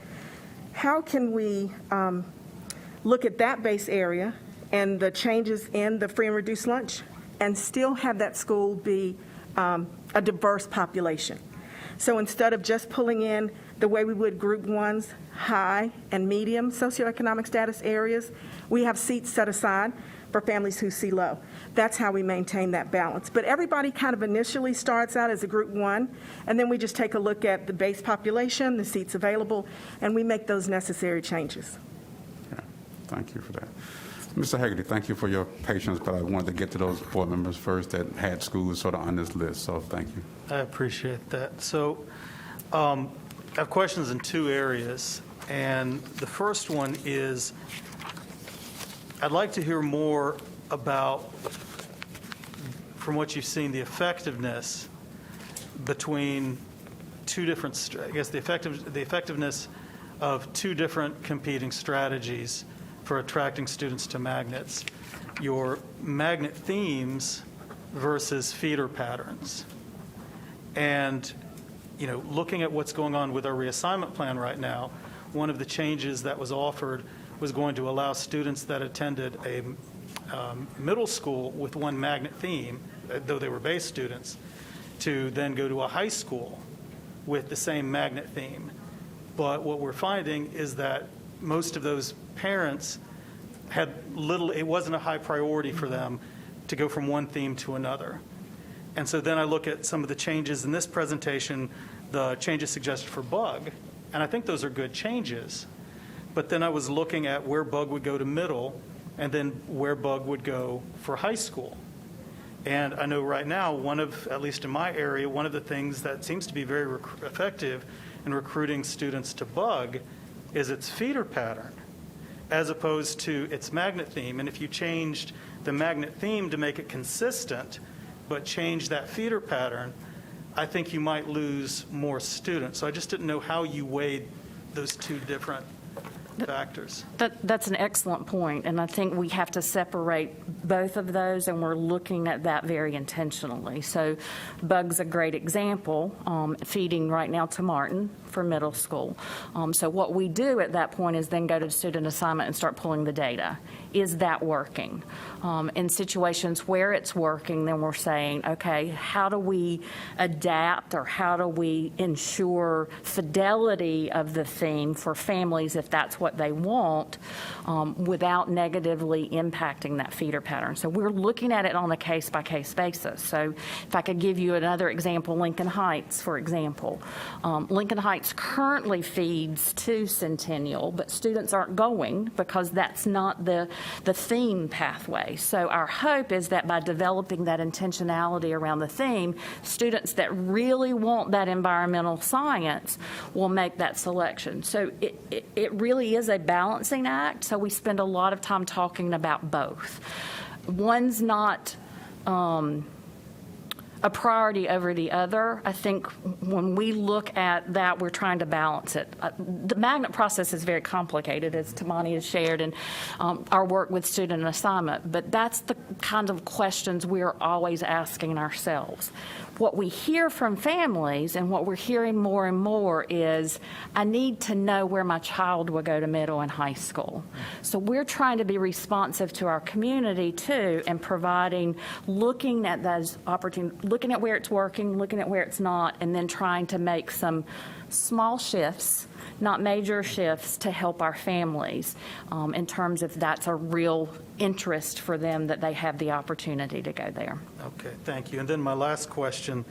how can we look at that base area and the changes in the free and reduced lunch and still have that school be a diverse population. So instead of just pulling in the way we would Group 1's high and medium socioeconomic status areas, we have seats set aside for families who see low. That's how we maintain that balance. But everybody kind of initially starts out as a Group 1, and then we just take a look at the base population, the seats available, and we make those necessary changes. Yeah, thank you for that. Mr. Haggerty, thank you for your patience, but I wanted to get to those board members first that had schools sort of on this list, so thank you. I appreciate that. So I have questions in 2 areas, and the first one is I'd like to hear more about, from what you've seen, the effectiveness between 2 different, I guess the effectiveness of 2 different competing strategies for attracting students to magnets. Your magnet themes versus feeder patterns. And, you know, looking at what's going on with our reassignment plan right now, one of the changes that was offered was going to allow students that attended a middle school with 1 magnet theme, though they were base students, to then go to a high school with the same magnet theme. But what we're finding is that most of those parents had little, it wasn't a high priority for them to go from one theme to another. And so then I look at some of the changes in this presentation, the changes suggested for Bug, and I think those are good changes. But then I was looking at where Bug would go to middle and then where Bug would go for high school. And I know right now, one of, at least in my area, one of the things that seems to be very effective in recruiting students to Bug is its feeder pattern, as opposed to its magnet theme. And if you changed the magnet theme to make it consistent, but change that feeder pattern, I think you might lose more students. So I just didn't know how you weighed those 2 different factors. That's an excellent point, and I think we have to separate both of those, and we're looking at that very intentionally. So Bug's a great example, feeding right now to Martin for middle school. So what we do at that point is then go to student assignment and start pulling the data. Is that working? In situations where it's working, then we're saying, okay, how do we adapt or how do we ensure fidelity of the theme for families if that's what they want, without negatively impacting that feeder pattern? So we're looking at it on a case-by-case basis. So if I could give you another example, Lincoln Heights, for example. Lincoln Heights currently feeds to Centennial, but students aren't going because that's not the theme pathway. So our hope is that by developing that intentionality around the theme, students that really want that environmental science will make that selection. So it really is a balancing act. So we spend a lot of time talking about both. One's not a priority over the other. I think when we look at that, we're trying to balance it. The magnet process is very complicated, as Tamani has shared, and our work with student assignment, but that's the kind of questions we're always asking ourselves. What we hear from families and what we're hearing more and more is, I need to know where my child will go to middle and high school. So we're trying to be responsive to our community too, and providing, looking at those opportunities, looking at where it's working, looking at where it's not, and then trying to make some small shifts, not major shifts, to help our families in terms of that's a real interest for them, that they have the opportunity to go there. Okay, thank you. And then my last question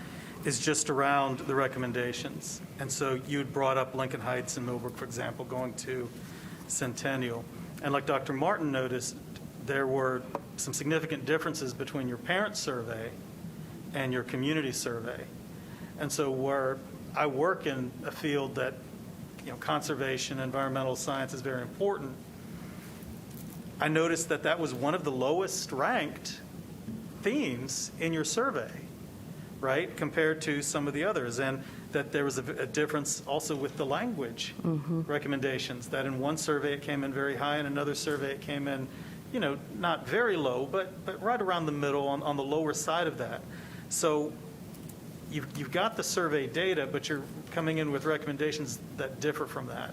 is just around the recommendations. And so you had brought up Lincoln Heights and Millbrook, for example, going to Centennial. And like Dr. Martin noticed, there were some significant differences between your parent survey and your community survey. And so where I work in a field that, conservation, environmental science is very important, I noticed that that was one of the lowest ranked themes in your survey, right, compared to some of the others, and that there was a difference also with the language recommendations, that in one survey it came in very high, in another survey it came in, not very low, but right around the middle, on the lower side of that. So you've got the survey data, but you're coming in with recommendations that differ from that.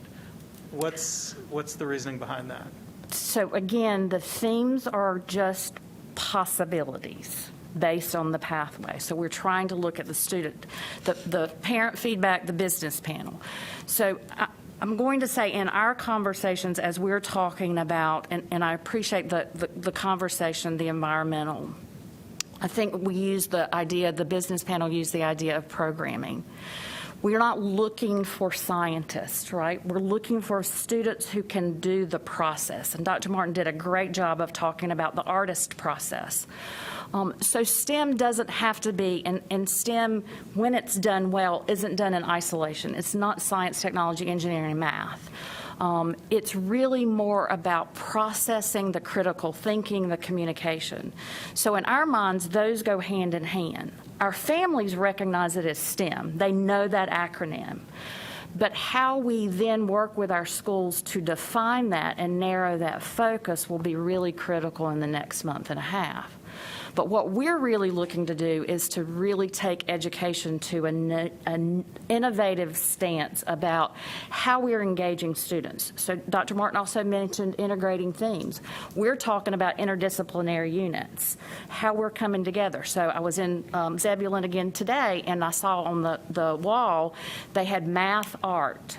What's the reasoning behind that? So again, the themes are just possibilities based on the pathway. So we're trying to look at the student, the parent feedback, the business panel. So I'm going to say in our conversations as we're talking about, and I appreciate the conversation, the environmental, I think we use the business panel used the idea of programming. We're not looking for scientists, right? We're looking for students who can do the process. And Dr. Martin did a great job of talking about the artist process. So STEM doesn't have to be, and STEM, when it's done well, isn't done in isolation. It's not science, technology, engineering, and math. It's really more about processing, the critical thinking, the communication. So in our minds, those go hand in hand. Our families recognize it as STEM. They know that acronym. But how we then work with our schools to define that and narrow that focus will be really critical in the next month and a half. But what we're really looking to do is to really take education to an innovative stance about how we're engaging students. So Dr. Martin also mentioned integrating themes. We're talking about interdisciplinary units, how we're coming together. So I was in Zebulon again today, and I saw on the wall they had math, art.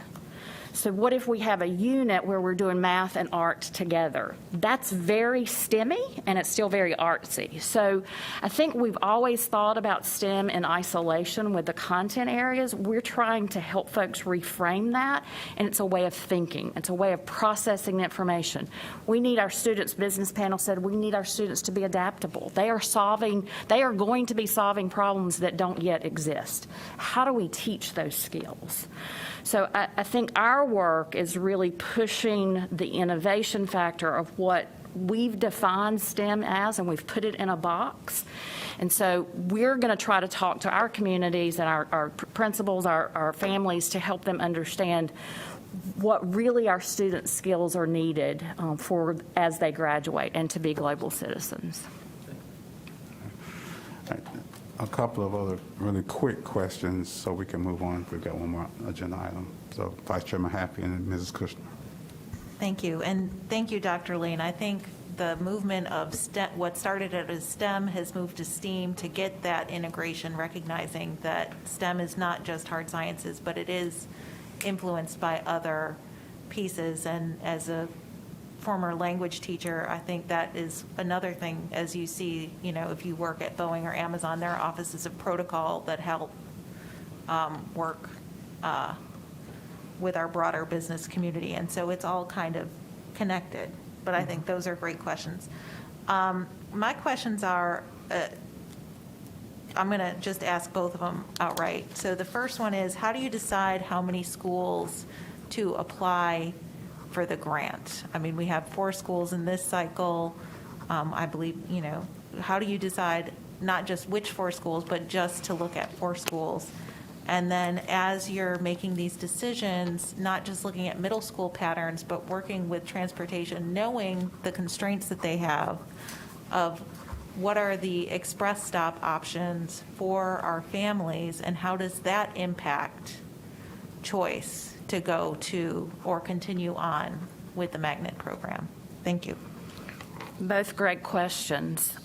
So what if we have a unit where we're doing math and art together? That's very STEMmy, and it's still very artsy. So I think we've always thought about STEM in isolation with the content areas. We're trying to help folks reframe that, and it's a way of thinking. It's a way of processing information. We need our students, business panel said, we need our students to be adaptable. They are going to be solving problems that don't yet exist. How do we teach those skills? So I think our work is really pushing the innovation factor of what we've defined STEM as, and we've put it in a box. And so we're going to try to talk to our communities and our principals, our families, to help them understand what really our students' skills are needed for as they graduate and to be global citizens. A couple of other really quick questions so we can move on. We've got one more agenda item. So Vice Chairman Happy and Mrs. Kushner. Thank you. And thank you, Dr. Lane. I think the movement of what started as STEM has moved to STEAM to get that integration, recognizing that STEM is not just hard sciences, but it is influenced by other pieces. And as a former language teacher, I think that is another thing, as you see, if you work at Boeing or Amazon, there are offices of protocol that help work with our broader business community. And so it's all kind of connected. But I think those are great questions. My questions are, I'm going to just ask both of them outright. So the first one is, how do you decide how many schools to apply for the grant? I mean, we have 4 schools in this cycle. I believe, how do you decide not just which 4 schools, but just to look at 4 schools? And then as you're making these decisions, not just looking at middle school patterns, but working with transportation, knowing the constraints that they have of what are the express stop options for our families, and how does that impact choice to go to or continue on with the magnet program? Thank you. Both great questions.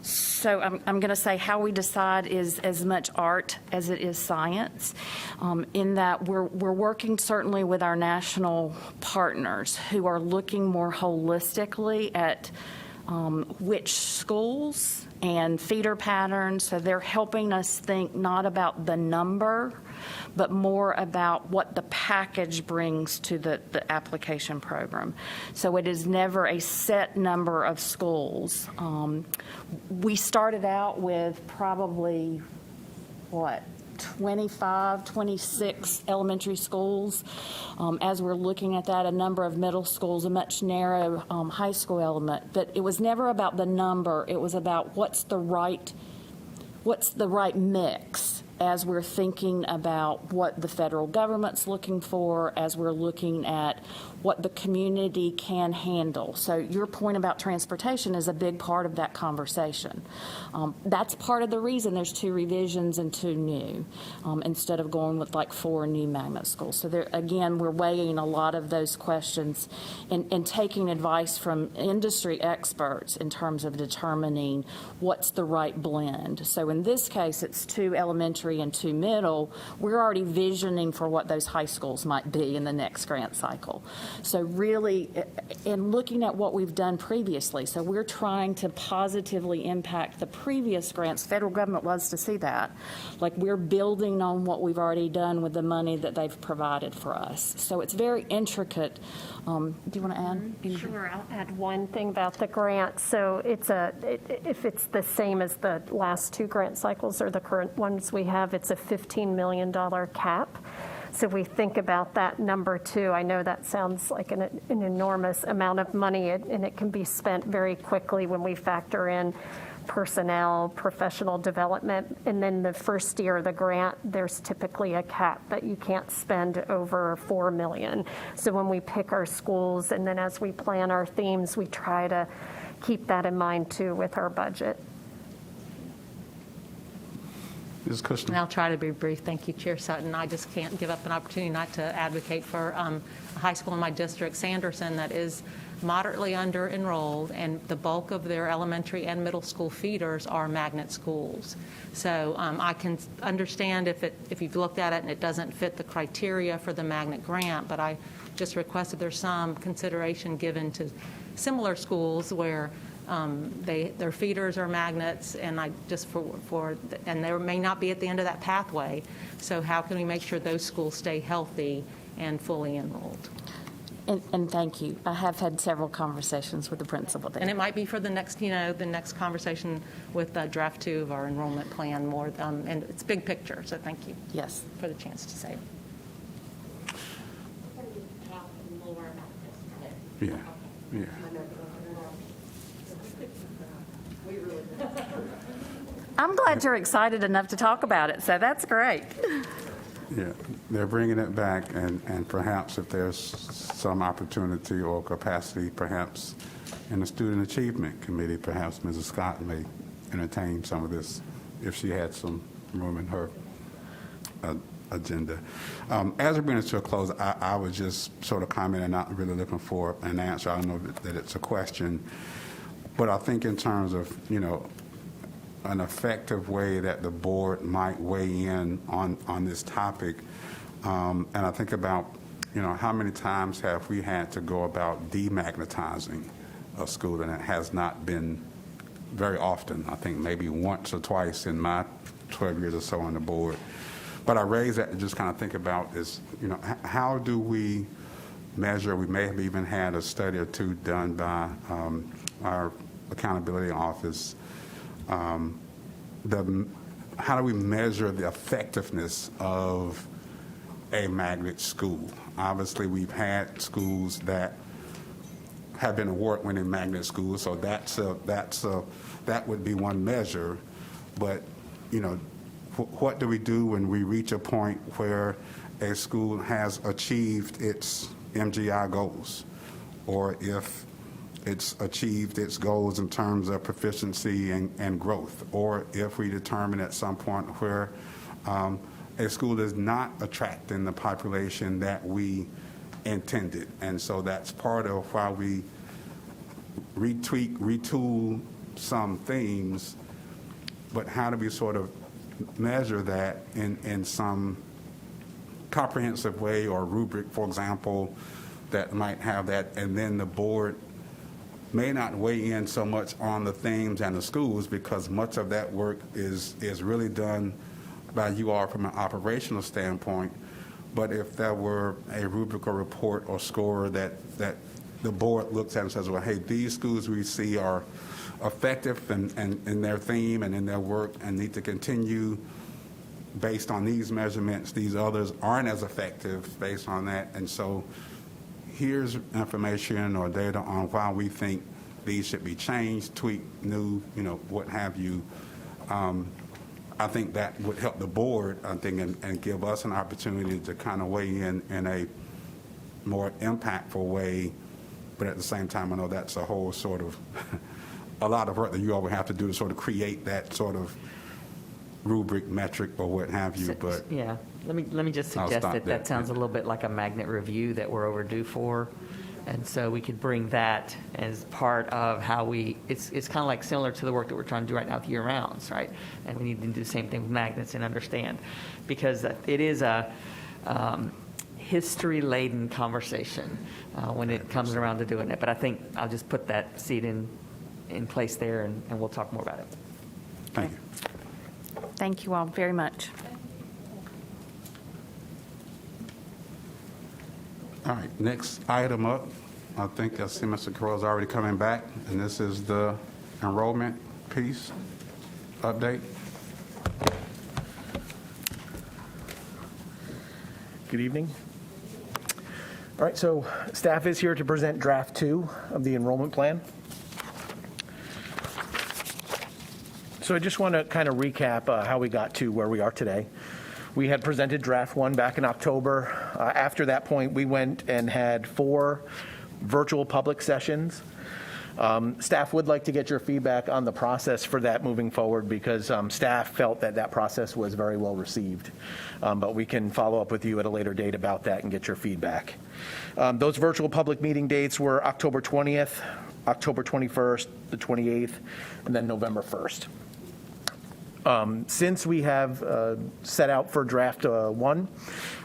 So I'm going to say how we decide is as much art as it is science, in that we're working certainly with our national partners who are looking more holistically at which schools and feeder patterns. So they're helping us think not about the number, but more about what the package brings to the application program. So it is never a set number of schools. We started out with probably, 25, 26 elementary schools. As we're looking at that, a number of middle schools, a much narrow high school element. But it was never about the number. It was about what's the right mix as we're thinking about what the federal government's looking for, as we're looking at what the community can handle. So your point about transportation is a big part of that conversation. That's part of the reason there's 2 revisions and 2 new, instead of going with like 4 new magnet schools. So there, again, we're weighing a lot of those questions and taking advice from industry experts in terms of determining what's the right blend. So in this case, it's 2 elementary and 2 middle. We're already visioning for what those high schools might be in the next grant cycle. So really, in looking at what we've done previously, so we're trying to positively impact the previous grants. Federal government loves to see that. Like, we're building on what we've already done with the money that they've provided for us. So it's very intricate. Do you want to add? Sure, I'll add one thing about the grant. So if it's the same as the last 2 grant cycles or the current ones we have, it's a $15 million cap. So we think about that number too. I know that sounds like an enormous amount of money, and it can be spent very quickly when we factor in personnel, professional development, and then the first year of the grant, there's typically a cap that you can't spend over $4 million. So when we pick our schools and then as we plan our themes, we try to keep that in mind too with our budget. Ms. Kushner. And I'll try to be brief. Thank you, Chair Sutton. I just can't give up an opportunity not to advocate for a high school in my district, Sanderson, that is moderately under-enrolled, and the bulk of their elementary and middle school feeders are magnet schools. So I can understand if you've looked at it and it doesn't fit the criteria for the magnet grant, but I just requested there's some consideration given to similar schools where their feeders are magnets, and and they may not be at the end of that pathway. So how can we make sure those schools stay healthy and fully enrolled? And thank you. I have had several conversations with the principal there. And it might be for the next conversation with draft 2 of our enrollment plan more, and it's big picture. So thank you. Yes. For the chance to say it. Yeah, yeah. I'm glad you're excited enough to talk about it, so that's great. Yeah, they're bringing it back, and perhaps if there's some opportunity or capacity, perhaps in the Student Achievement Committee, perhaps Mrs. Scott may entertain some of this if she had some room in her agenda. As we bring it to a close, I was just sort of commenting, not really looking for an answer. I know that it's a question, but I think in terms of, an effective way that the board might weigh in on this topic, and I think about, how many times have we had to go about demagnetizing a school, and it has not been very often. I think maybe once or twice in my 12 years or so on the board. But I raise that to just kind of think about is, how do we measure? We may have even had a study or 2 done by our accountability office. How do we measure the effectiveness of a magnet school? Obviously, we've had schools that have been award-winning magnet schools, so that would be one measure. But what do we do when we reach a point where a school has achieved its MGI goals, or if it's achieved its goals in terms of proficiency and growth, or if we determine at some point where a school is not attracting the population that we intended. And so that's part of why we retweak, retool some themes, but how do we sort of measure that in some comprehensive way or rubric, for example, that might have that, and then the board may not weigh in so much on the themes and the schools, because much of that work is really done by you all from an operational standpoint. But if there were a rubric or report or score that the board looks at and says, well, hey, these schools we see are effective in their theme and in their work and need to continue based on these measurements, these others aren't as effective based on that. And so here's information or data on why we think these should be changed, tweaked, new, what have you. I think that would help the board, I think, and give us an opportunity to kind of weigh in a more impactful way. But at the same time, I know that's a whole sort of a lot of work that you all would have to do to sort of create that sort of rubric, metric, or what have you. But yeah, let me just I'll suggest stop that there. that sounds a little bit like a magnet review that we're overdue for. And so we could bring that as part of how it's kind of like similar to the work that we're trying to do right now with year rounds, right? And we need to do the same thing with magnets and understand, because it is a history-laden conversation when it comes around to doing it. But I think I'll just put that seed in place there, and we'll talk more about it. thank you. Thank you all very much. All right, next item up, I think I see Mr. Carroll's already coming back, and this is the enrollment piece update. Good evening. All right, so staff is here to present draft 2 of the enrollment plan. So I just want to kind of recap how we got to where we are today. We had presented draft 1 back in October. After that point, we went and had 4 virtual public sessions. Staff would like to get your feedback on the process for that moving forward, because staff felt that process was very well received. But we can follow up with you at a later date about that and get your feedback. Those virtual public meeting dates were October 20th, October 21st, the 28th, and then November 1st. Since we have set out for draft 1,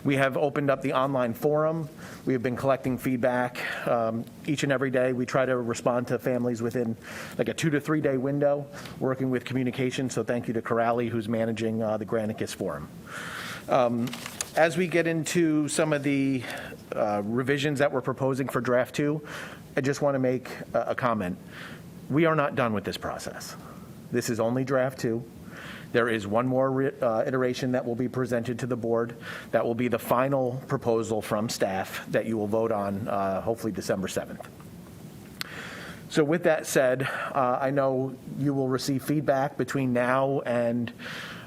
we have opened up the online forum. We have been collecting feedback each and every day. We try to respond to families within like a 2 to 3 day window, working with communication. So thank you to Corrali, who's managing the Granicus forum. As we get into some of the revisions that we're proposing for draft 2, I just want to make a comment. We are not done with this process. This is only draft 2. There is one more iteration that will be presented to the board. That will be the final proposal from staff that you will vote on hopefully December 7th. So with that said, I know you will receive feedback between now and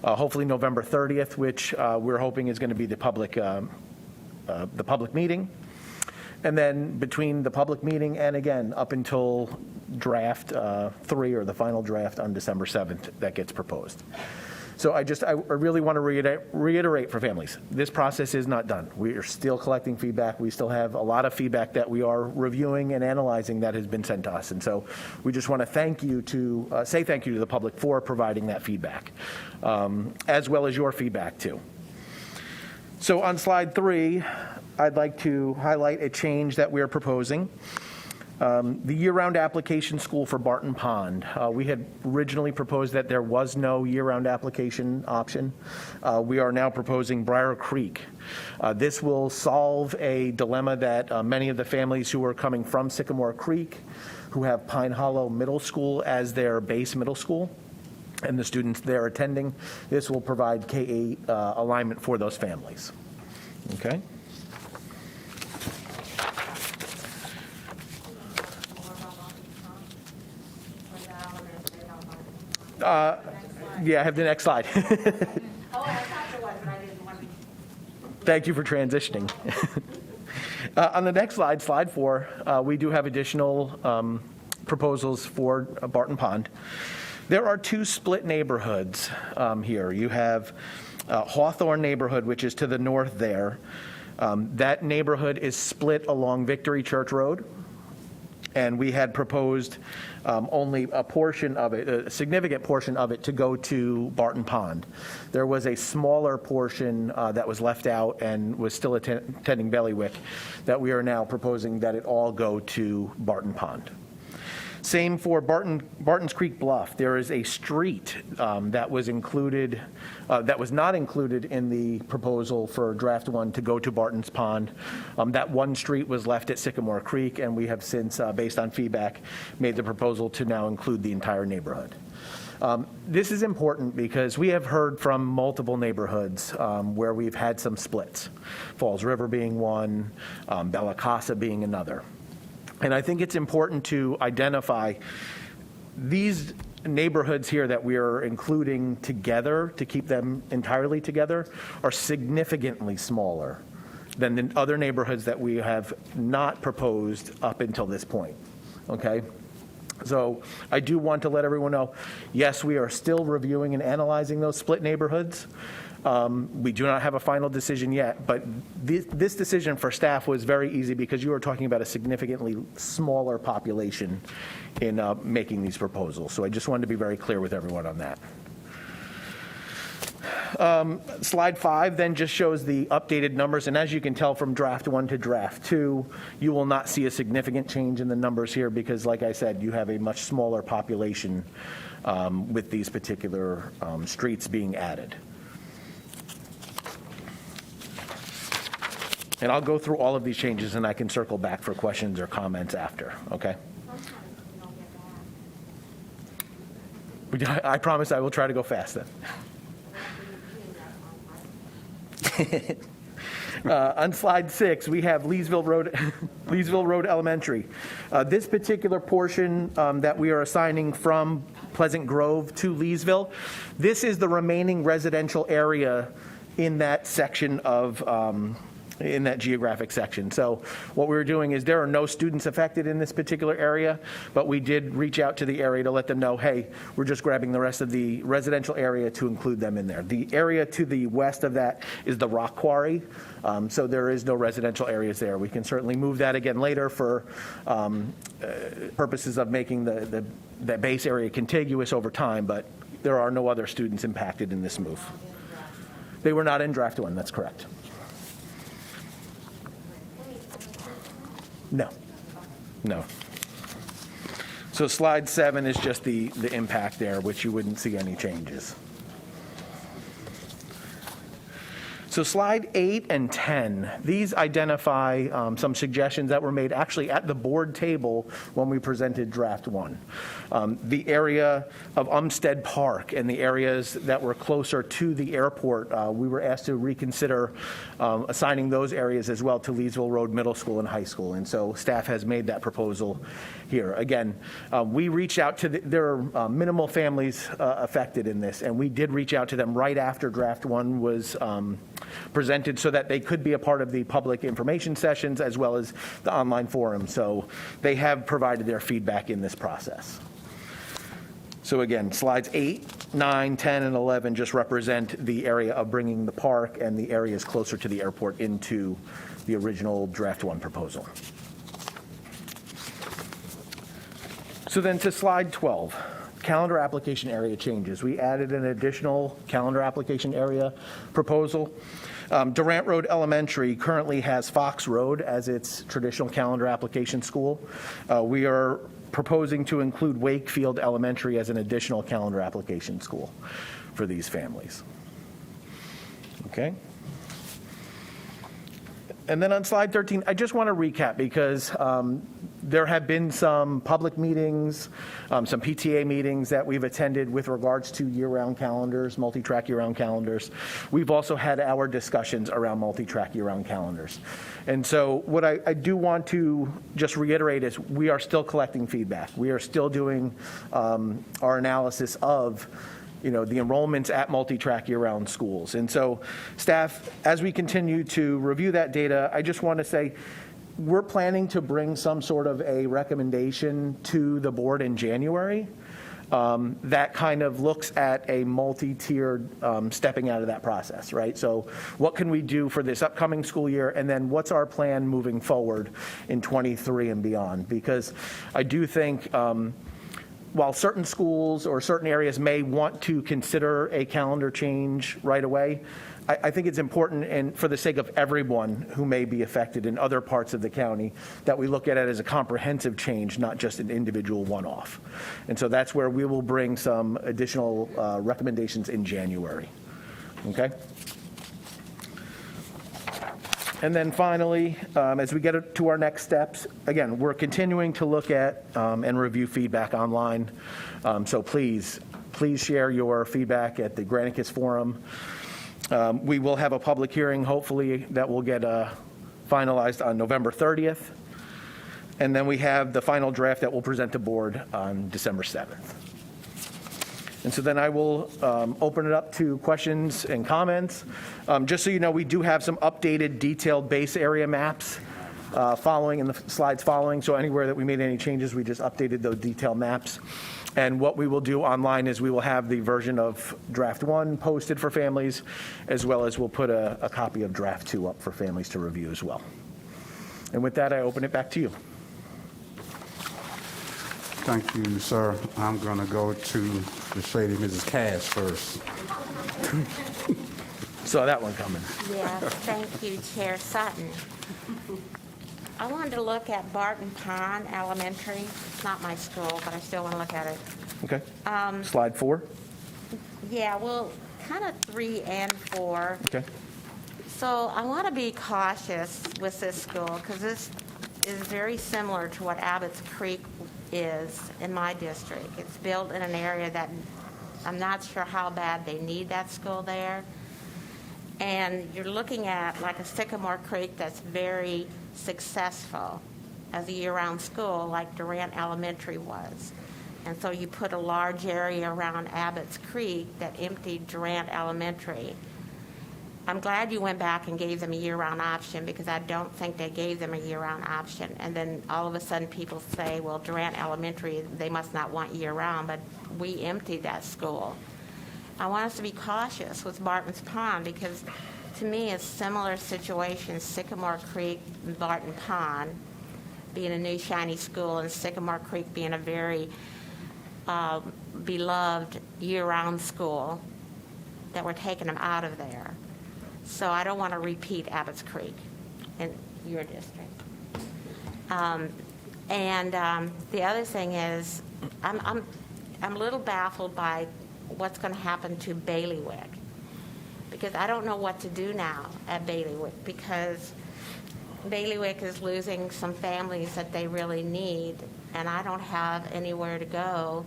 hopefully November 30th, which we're hoping is going to be the public meeting. And then between the public meeting and again up until draft 3 or the final draft on December 7th that gets proposed. So I really want to reiterate for families, this process is not done. We are still collecting feedback. We still have a lot of feedback that we are reviewing and analyzing that has been sent to us. And so we just want to say thank you to the public for providing that feedback, as well as your feedback too. So on slide 3, I'd like to highlight a change that we're proposing. The year-round application school for Barton Pond. We had originally proposed that there was no year-round application option. We are now proposing Briar Creek. This will solve a dilemma that many of the families who are coming from Sycamore Creek, who have Pine Hollow Middle School as their base middle school, and the students there attending, this will provide K-8 alignment for those families. Okay? Yeah, I have the next slide. Thank you for transitioning. On the next slide, slide 4, we do have additional proposals for Barton Pond. There are two split neighborhoods here. You have Hawthorne neighborhood, which is to the north there. That neighborhood is split along Victory Church Road, and we had proposed only a portion of it, a significant portion of it, to go to Barton Pond. There was a smaller portion that was left out and was still attending Bailiwick that we are now proposing that it all go to Barton Pond. Same for Barton's Creek Bluff. There is a street that was included, that was not included in the proposal for draft one to go to Barton's Pond. That one street was left at Sycamore Creek, and we have since, based on feedback, made the proposal to now include the entire neighborhood. This is important because we have heard from multiple neighborhoods where we've had some splits, Falls River being one, Bella Casa being another. And I think it's important to identify these neighborhoods here that we are including together to keep them entirely together are significantly smaller than the other neighborhoods that we have not proposed up until this point, okay? So I do want to let everyone know, yes, we are still reviewing and analyzing those split neighborhoods. We do not have a final decision yet, but this decision for staff was very easy because you are talking about a significantly smaller population in making these proposals. So I just wanted to be very clear with everyone on that. Slide 5 then just shows the updated numbers, and as you can tell from draft 1 to draft 2, you will not see a significant change in the numbers here because, like I said, you have a much smaller population with these particular streets being added. And I'll go through all of these changes, and I can circle back for questions or comments after, okay? I promise I will try to go fast then. On slide 6, we have Leesville Road Elementary. This particular portion that we are assigning from Pleasant Grove to Leesville, this is the remaining residential area in that section of in that geographic section. So what we were doing is there are no students affected in this particular area, but we did reach out to the area to let them know, hey, we're just grabbing the rest of the residential area to include them in there. The area to the west of that is the rock quarry, so there is no residential areas there. We can certainly move that again later for purposes of making that base area contiguous over time, but there are no other students impacted in this move. They were not in draft 1, that's correct. No. So slide 7 is just the impact there, which you wouldn't see any changes. So slide 8 and 10, these identify some suggestions that were made actually at the board table when we presented draft 1. The area of Umstead Park and the areas that were closer to the airport, we were asked to reconsider assigning those areas as well to Leesville Road Middle School and High School. And so staff has made that proposal here. Again, we reached out to, there are minimal families affected in this, and we did reach out to them right after draft 1 was presented so that they could be a part of the public information sessions as well as the online forum. So they have provided their feedback in this process. So again, slides 8, 9, 10, and 11 just represent the area of bringing the park and the areas closer to the airport into the original draft 1 proposal. So then to slide 12. Calendar application area changes. We added an additional calendar application area proposal. Durant Road Elementary currently has Fox Road as its traditional calendar application school. We are proposing to include Wakefield Elementary as an additional calendar application school for these families. Okay. And then on slide 13, I just want to recap because there have been some public meetings, some PTA meetings that we've attended with regards to year-round calendars, multi-track year-round calendars. We've also had our discussions around multi-track year-round calendars. And so what I do want to just reiterate is we are still collecting feedback. We are still doing our analysis of the enrollments at multi-track year-round schools. And so staff, as we continue to review that data, I just want to say We're planning to bring some sort of a recommendation to the board in January that kind of looks at a multi-tiered stepping out of that process, right? So what can we do for this upcoming school year, and then what's our plan moving forward in *23 and beyond? Because I do think while certain schools or certain areas may want to consider a calendar change right away, I think it's important, and for the sake of everyone who may be affected in other parts of the county, that we look at it as a comprehensive change, not just an individual one-off. And so that's where we will bring some additional recommendations in January. Okay? And then finally, as we get to our next steps, again, we're continuing to look at and review feedback online. So please share your feedback at the Granicus Forum. We will have a public hearing, hopefully, that will get finalized on November 30th. And then we have the final draft that we'll present to board on December 7th. And so then I will open it up to questions and comments. Just so you know, we do have some updated detailed base area maps following in the slides following. So anywhere that we made any changes, we just updated those detailed maps. And what we will do online is we will have the version of Draft 1 posted for families, as well as we'll put a copy of Draft 2 up for families to review as well. And with that, I open it back to you. Thank you, sir. I'm going to go to the shady Mrs. Cash first. Saw that one coming. Yes, thank you, Chair Sutton. I wanted to look at Barton Pond Elementary. It's not my school, but I still want to look at it. Okay. Slide 4. Yeah, well, kind of 3 and 4. Okay. So I want to be cautious with this school because this is very similar to what Abbott's Creek is in my district. It's built in an area that I'm not sure how bad they need that school there. And you're looking at like a Sycamore Creek that's very successful as a year-round school like Durant Elementary was. And so you put a large area around Abbott's Creek that emptied Durant Elementary. I'm glad you went back and gave them a year-round option because I don't think they gave them a year-round option. And then all of a sudden people say, well, Durant Elementary, they must not want year-round, but we emptied that school. I want us to be cautious with Barton's Pond because to me it's similar situation, Sycamore Creek and Barton Pond being a new shiny school and Sycamore Creek being a very beloved year-round school that we're taking them out of there. So I don't want to repeat Abbott's Creek in your district. The other thing is I'm a little baffled by what's going to happen to Bailiwick because I don't know what to do now at Bailiwick because Bailiwick is losing some families that they really need and I don't have anywhere to go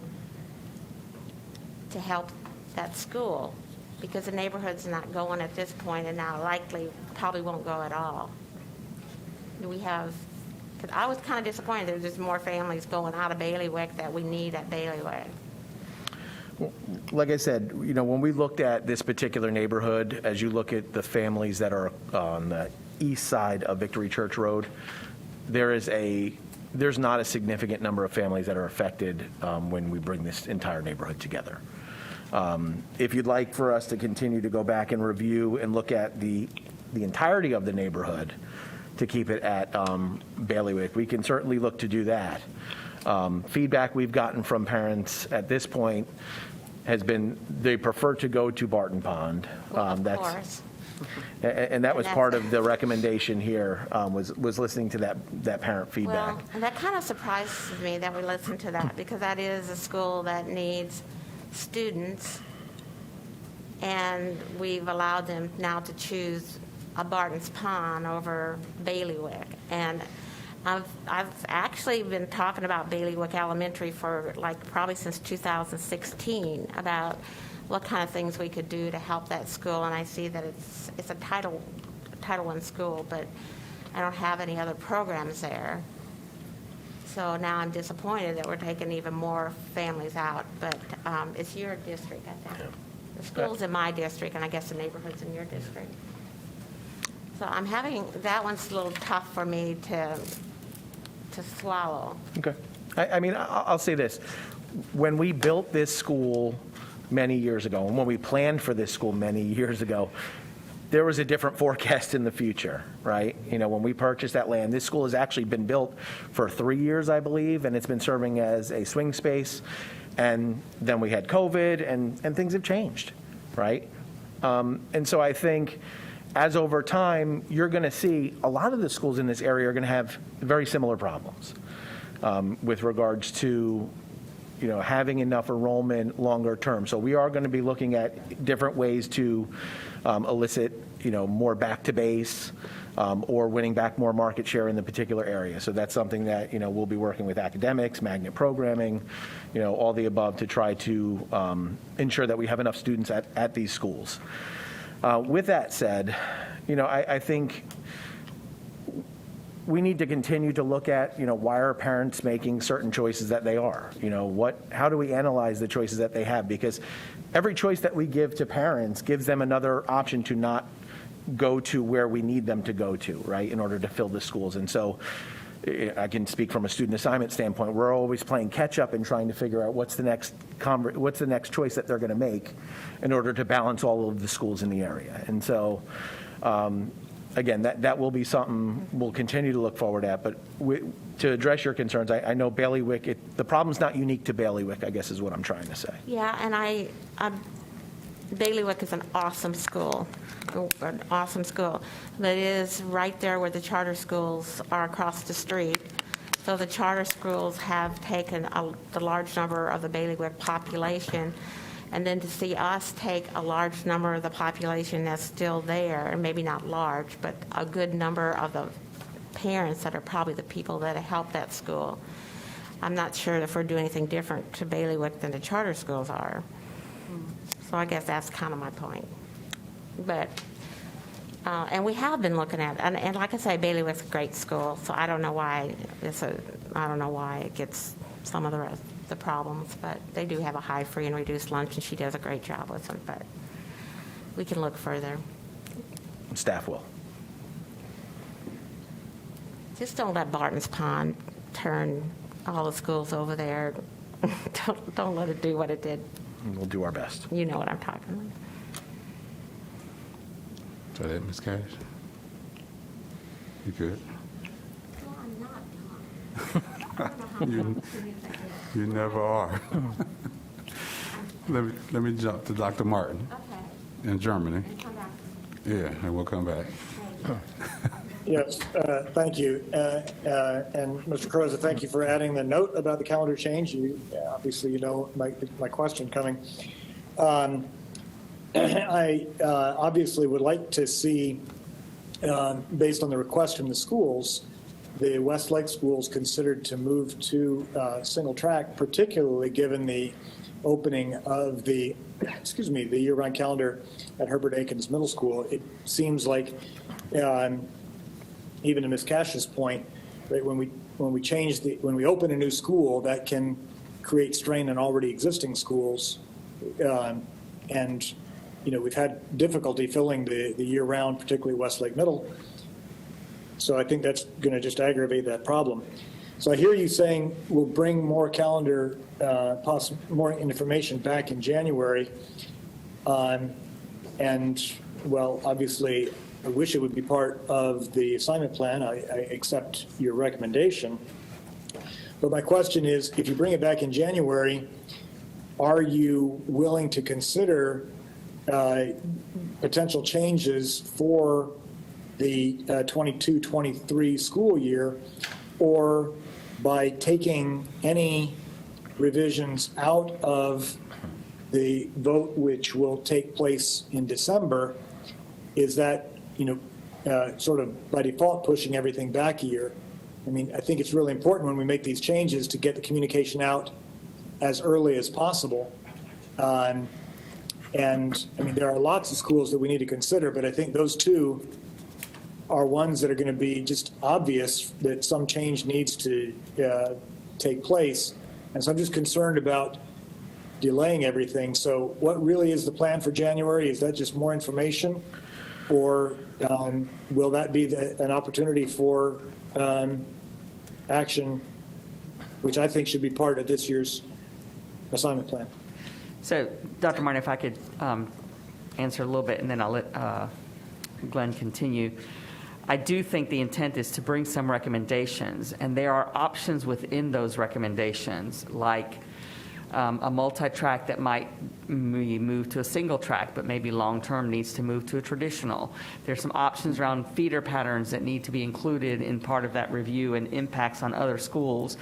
to help that school because the neighborhood's not going at this point and now likely probably won't go at all. Do we have, because I was kind of disappointed there's just more families going out of Bailiwick that we need at Bailiwick. Like I said, you know, when we looked at this particular neighborhood, as you look at the families that are on the east side of Victory Church Road, there's not a significant number of families that are affected when we bring this entire neighborhood together. If you'd like for us to continue to go back and review and look at the entirety of the neighborhood to keep it at Bailiwick, we can certainly look to do that. Feedback we've gotten from parents at this point has been they prefer to go to Barton Pond. Of course. And that was part of the recommendation here, was listening to that parent feedback. Well, and that kind of surprises me that we listened to that because that is a school that needs students, and we've allowed them now to choose a Barton's Pond over Bailiwick. And I've actually been talking about Bailiwick Elementary for like probably since 2016 about what kind of things we could do to help that school. And I see that it's a Title I school, but I don't have any other programs there. So now I'm disappointed that we're taking even more families out. But it's your district, I think. The school's in my district, and I guess the neighborhood's in your district. So I'm having, that one's a little tough for me to swallow. Okay. I mean, I'll say this. When we built this school many years ago, and when we planned for this school many years ago, there was a different forecast in the future, right? You know, when we purchased that land, this school has actually been built for 3 years, I believe, and it's been serving as a swing space. And then we had COVID, and things have changed, right? And so I think as over time, you're going to see a lot of the schools in this area are going to have very similar problems with regards to, you know, having enough enrollment longer term. So we are going to be looking at different ways to elicit, you know, more back to base or winning back more market share in the particular area. So that's something that, you know, we'll be working with academics, magnet programming, you know, all the above to try to ensure that we have enough students at these schools. With that said, you know, I think we need to continue to look at, you know, why are parents making certain choices that they are? You know, how do we analyze the choices that they have? Because every choice that we give to parents gives them another option to not go to where we need them to go to, right, in order to fill the schools. And so I can speak from a student assignment standpoint. We're always playing catch up and trying to figure out what's the next choice that they're going to make in order to balance all of the schools in the area. And so, again, that will be something we'll continue to look forward at. But to address your concerns, I know Bailiwick, the problem's not unique to Bailiwick, I guess is what I'm trying to say. Yeah, and Bailiwick is an awesome school, but it is right there where the charter schools are across the street. So the charter schools have taken the large number of the Bailiwick population, and then to see us take a large number of the population that's still there, and maybe not large, but a good number of the parents that are probably the people that help that school. I'm not sure if we're doing anything different to Bailiwick than the charter schools are. So I guess that's kind of my point. But, and we have been looking at, and like I say, Bailiwick's a great school, so I don't know why it gets some of the problems, but they do have a high free and reduced lunch, and she does a great job with them, but we can look further. Staff will. Just don't let Barton's Pond turn all the schools over there. Don't let it do what it did. We'll do our best. You know what I'm talking about. Is that it, Ms. Cash? You good? You never are. Let me jump to Dr. Martin in Germany. Yeah, and we'll come back. Yes, thank you. And Mr. Croza, thank you for adding the note about the calendar change. Obviously, you know my question coming. I obviously would like to see, based on the request from the schools, the Westlake schools considered to move to single track, particularly given the opening of the year-round calendar at Herbert Akins Middle School. It seems like, even to Ms. Cash's point, right, when we open a new school, that can create strain in already existing schools, and you know, we've had difficulty filling the year-round, particularly Westlake Middle. So I think that's going to just aggravate that problem. So I hear you saying we'll bring more calendar, more information back in January, and well, obviously, I wish it would be part of the assignment plan. I accept your recommendation. But my question is, if you bring it back in January, are you willing to consider potential changes for the 22-23 school year, or by taking any revisions out of the vote which will take place in December? Is that, you know, sort of by default pushing everything back a year? I mean, I think it's really important when we make these changes to get the communication out as early as possible. And I mean, there are lots of schools that we need to consider, but I think those two are ones that are going to be just obvious that some change needs to take place. And so I'm just concerned about delaying everything. So what really is the plan for January? Is that just more information? Or will that be an opportunity for action, which I think should be part of this year's assignment plan? So, Dr. Martin, if I could answer a little bit, and then I'll let Glenn continue. I do think the intent is to bring some recommendations, and there are options within those recommendations, like a multi-track that might move to a single track, but maybe long-term needs to move to a traditional. There's some options around feeder patterns that need to be included in part of that review and impacts on other schools.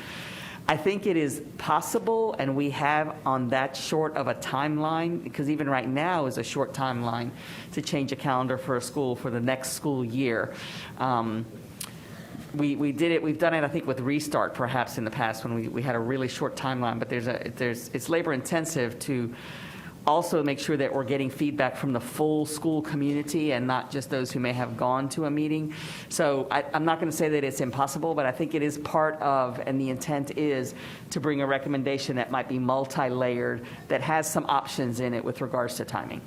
I think it is possible, and we have on that short of a timeline, because even right now is a short timeline to change a calendar for a school for the next school year. We did it. We've done it, I think, with Restart perhaps in the past when we had a really short timeline. But it's labor intensive to also make sure that we're getting feedback from the full school community and not just those who may have gone to a meeting. So I'm not going to say that it's impossible, but I think it is part of, and the intent is to bring a recommendation that might be multi-layered, that has some options in it with regards to timing.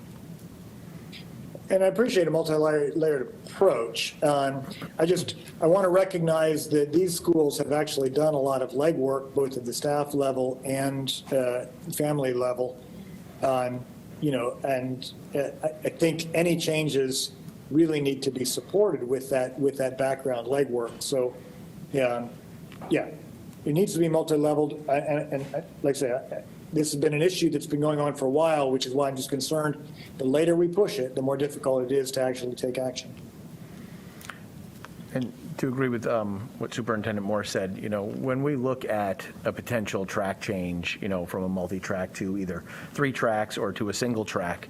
And I appreciate a multi-layered approach. I want to recognize that these schools have actually done a lot of legwork, both at the staff level and family level. I think any changes really need to be supported with that background legwork. So, yeah, it needs to be multi-leveled. And like I say, this has been an issue that's been going on for a while, which is why I'm just concerned the later we push it, the more difficult it is to actually take action. And to agree with what Superintendent Moore said, when we look at a potential track change, from a multi-track to either 3 tracks or to a single track,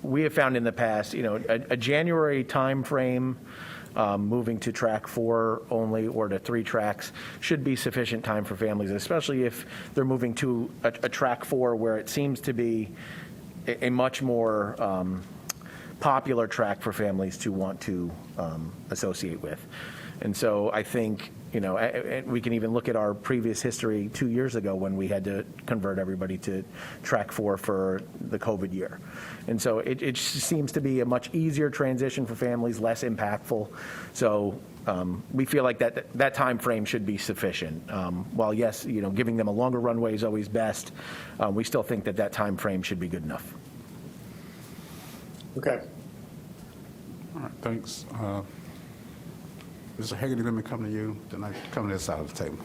we have found in the past, a January time frame moving to track 4 only or to 3 tracks should be sufficient time for families, especially if they're moving to a track 4 where it seems to be a much more popular track for families to want to associate with. And so I think, we can even look at our previous history 2 years ago when we had to convert everybody to track 4 for the COVID year. And so it seems to be a much easier transition for families, less impactful. So we feel like that time frame should be sufficient. While yes, giving them a longer runway is always best, we still think that time frame should be good enough. Okay. All right, thanks. Mr. Hagerty, let me come to you. Then I come to this side of the table.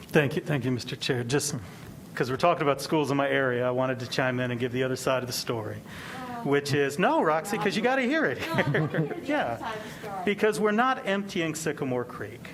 Thank you, Mr. Chair. Just because we're talking about schools in my area, I wanted to chime in and give the other side of the story, which is, no, Roxy, because you got to hear it. Yeah, because we're not emptying Sycamore Creek,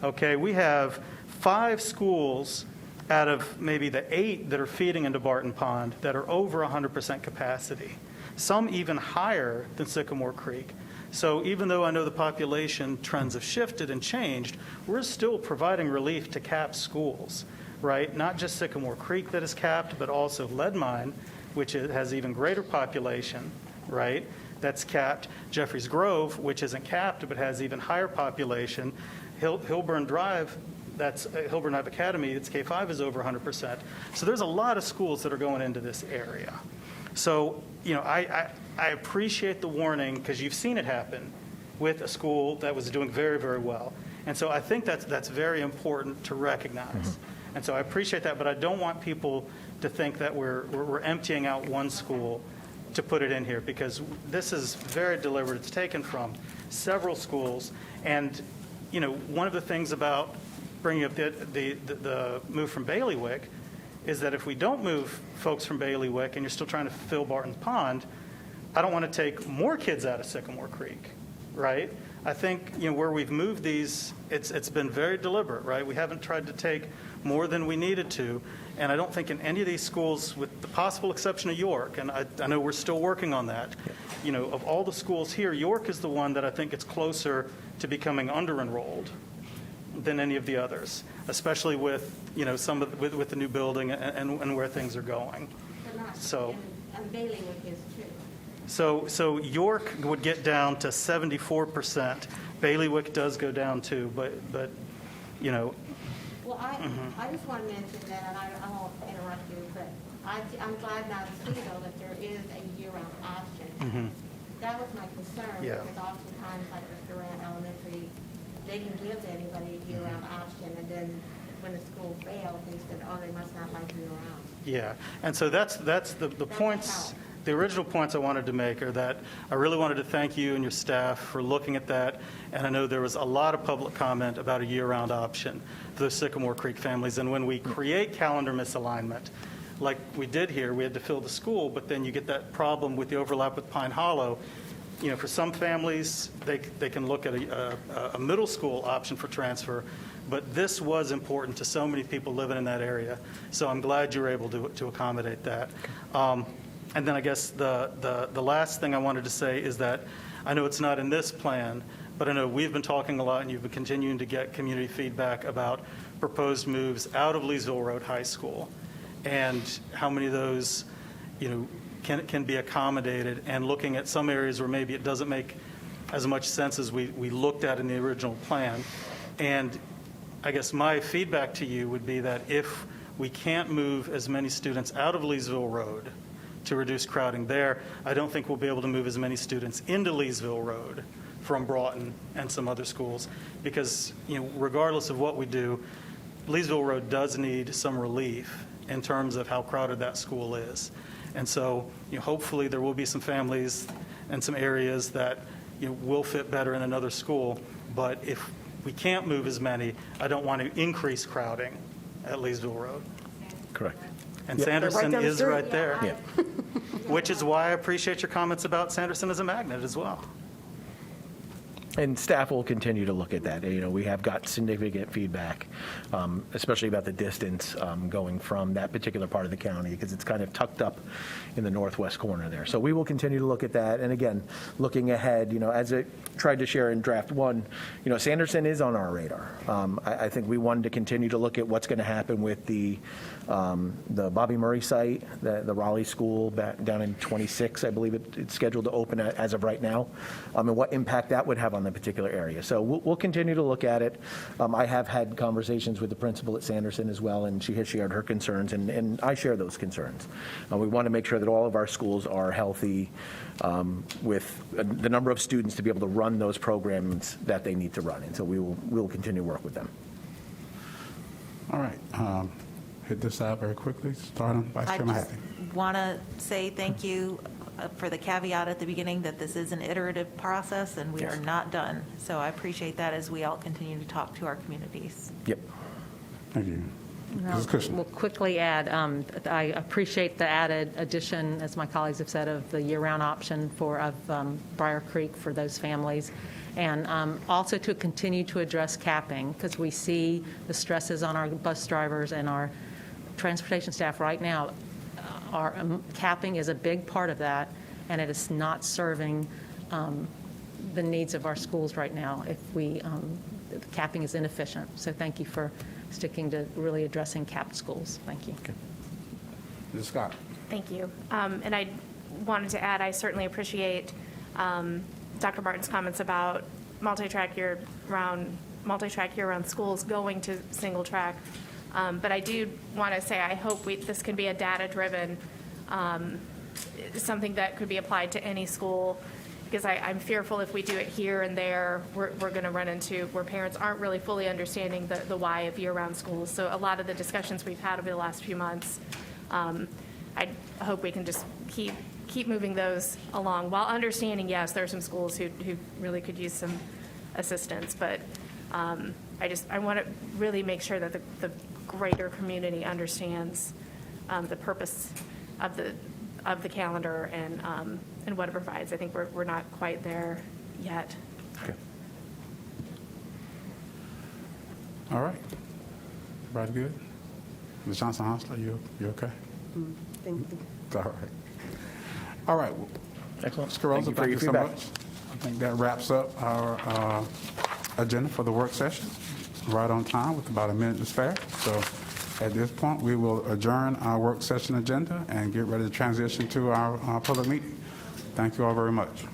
okay? We have 5 schools out of maybe the 8 that are feeding into Barton Pond that are over 100% capacity, some even higher than Sycamore Creek. So even though I know the population trends have shifted and changed, we're still providing relief to capped schools, right? Not just Sycamore Creek that is capped, but also Lead Mine, which has even greater population, right? That's capped. Jeffries Grove, which isn't capped, but has even higher population. Hillburn Drive, that's Hillburn Drive Academy, its K-5 is over 100%. So there's a lot of schools that are going into this area. So, I appreciate the warning because you've seen it happen with a school that was doing very, very well. And so I think that's very important to recognize. Mm-hmm. And so I appreciate that, but I don't want people to think that we're emptying out one school to put it in here, because this is very deliberate. It's taken from several schools. And, one of the things about bringing up the move from Bailiwick is that if we don't move folks from Bailiwick and you're still trying to fill Barton's Pond, I don't want to take more kids out of Sycamore Creek, right? I think, where we've moved these, it's been very deliberate, right? We haven't tried to take more than we needed to. And I don't think in any of these schools, with the possible exception of York, and I know we're still working on that, of all the schools here, York is the one that I think is closer to becoming under-enrolled than any of the others, especially with, with the new building and where things are going. So, and Bailiwick is too. So York would get down to 74%. Bailiwick does go down too, but Well, I just want to mention that, and I won't interrupt you, but I'm glad now to see, though, that there is a year-round option. That was my concern, Yeah. because oftentimes, like with Durant Elementary, they can give anybody a year-round option, and then when the school failed, they said, oh, they must not like year-round. Yeah, and so that's the points, the original points I wanted to make are that I really wanted to thank you and your staff for looking at that, and I know there was a lot of public comment about a year-round option for those Sycamore Creek families, and when we create calendar misalignment, like we did here, we had to fill the school, but then you get that problem with the overlap with Pine Hollow. You know, for some families, they can look at a middle school option for transfer, but this was important to so many people living in that area. So I'm glad you were able to accommodate that. And then I guess the last thing I wanted to say is that I know it's not in this plan, but I know we've been talking a lot and you've been continuing to get community feedback about proposed moves out of Leesville Road High School and how many of those, you know, can be accommodated, and looking at some areas where maybe it doesn't make as much sense as we looked at in the original plan. And I guess my feedback to you would be that if we can't move as many students out of Leesville Road to reduce crowding there, I don't think we'll be able to move as many students into Leesville Road from Broughton and some other schools, because, you know, regardless of what we do, Leesville Road does need some relief in terms of how crowded that school is. And so, you know, hopefully there will be some families and some areas that, you know, will fit better in another school. But if we can't move as many, I don't want to increase crowding at Leesville Road. Correct. And Yep. Sanderson down the is street. right there, Yeah. which is why I appreciate your comments about Sanderson as a magnet as well. And staff will continue to look at that. You know, we have got significant feedback, especially about the distance going from that particular part of the county, because it's kind of tucked up in the northwest corner there. So we will continue to look at that. And again, looking ahead, you know, as I tried to share in draft one, you know, Sanderson is on our radar. I think we wanted to continue to look at what's going to happen with the Bobby Murray site, the Raleigh school back down in 26, I believe it's scheduled to open as of right now, and what impact that would have on the particular area. So we'll continue to look at it. I have had conversations with the principal at Sanderson as well, and she has shared her concerns, and I share those concerns. We want to make sure that all of our schools are healthy with the number of students to be able to run those programs that they need to run, and so we will continue to work with them. All right. Hit this out very quickly, starting Vice I Chairman just Happy. want to say thank you for the caveat at the beginning that this is an iterative process and we are not done. So I appreciate that as we all continue to talk to our communities. Yep. Thank you. Mrs. Kushner. We'll quickly add, I appreciate the added addition, as my colleagues have said, of the year-round option of Briar Creek for those families. And also to continue to address capping, because we see the stresses on our bus drivers and our transportation staff right now. Our capping is a big part of that, and it is not serving the needs of our schools right now. If capping is inefficient. So thank you for sticking to really addressing capped schools. Thank you. Ms. Scott. Thank you. And I wanted to add, I certainly appreciate Dr. Martin's comments about multi-track year-round schools going to single track. But I do want to say I hope this can be a data-driven, something that could be applied to any school, because I'm fearful if we do it here and there, we're going to run into where parents aren't really fully understanding the why of year-round schools. So a lot of the discussions we've had over the last few months, I hope we can just keep moving those along while understanding, yes, there are some schools who really could use some assistance, but I want to really make sure that the greater community understands the purpose of the calendar and what it provides. I think we're not quite there yet. Okay. All right. Everybody good? Ms. Johnson-Hostler, you okay? Thank you. It's all right. All right. Excellent. Mr. Carrozza, Thank you for thank your you so feedback. much. I think that wraps up our agenda for the work session. Right on time with about a minute to spare. So at this point, we will adjourn our work session agenda and get ready to transition to our public meeting. Thank you all very much.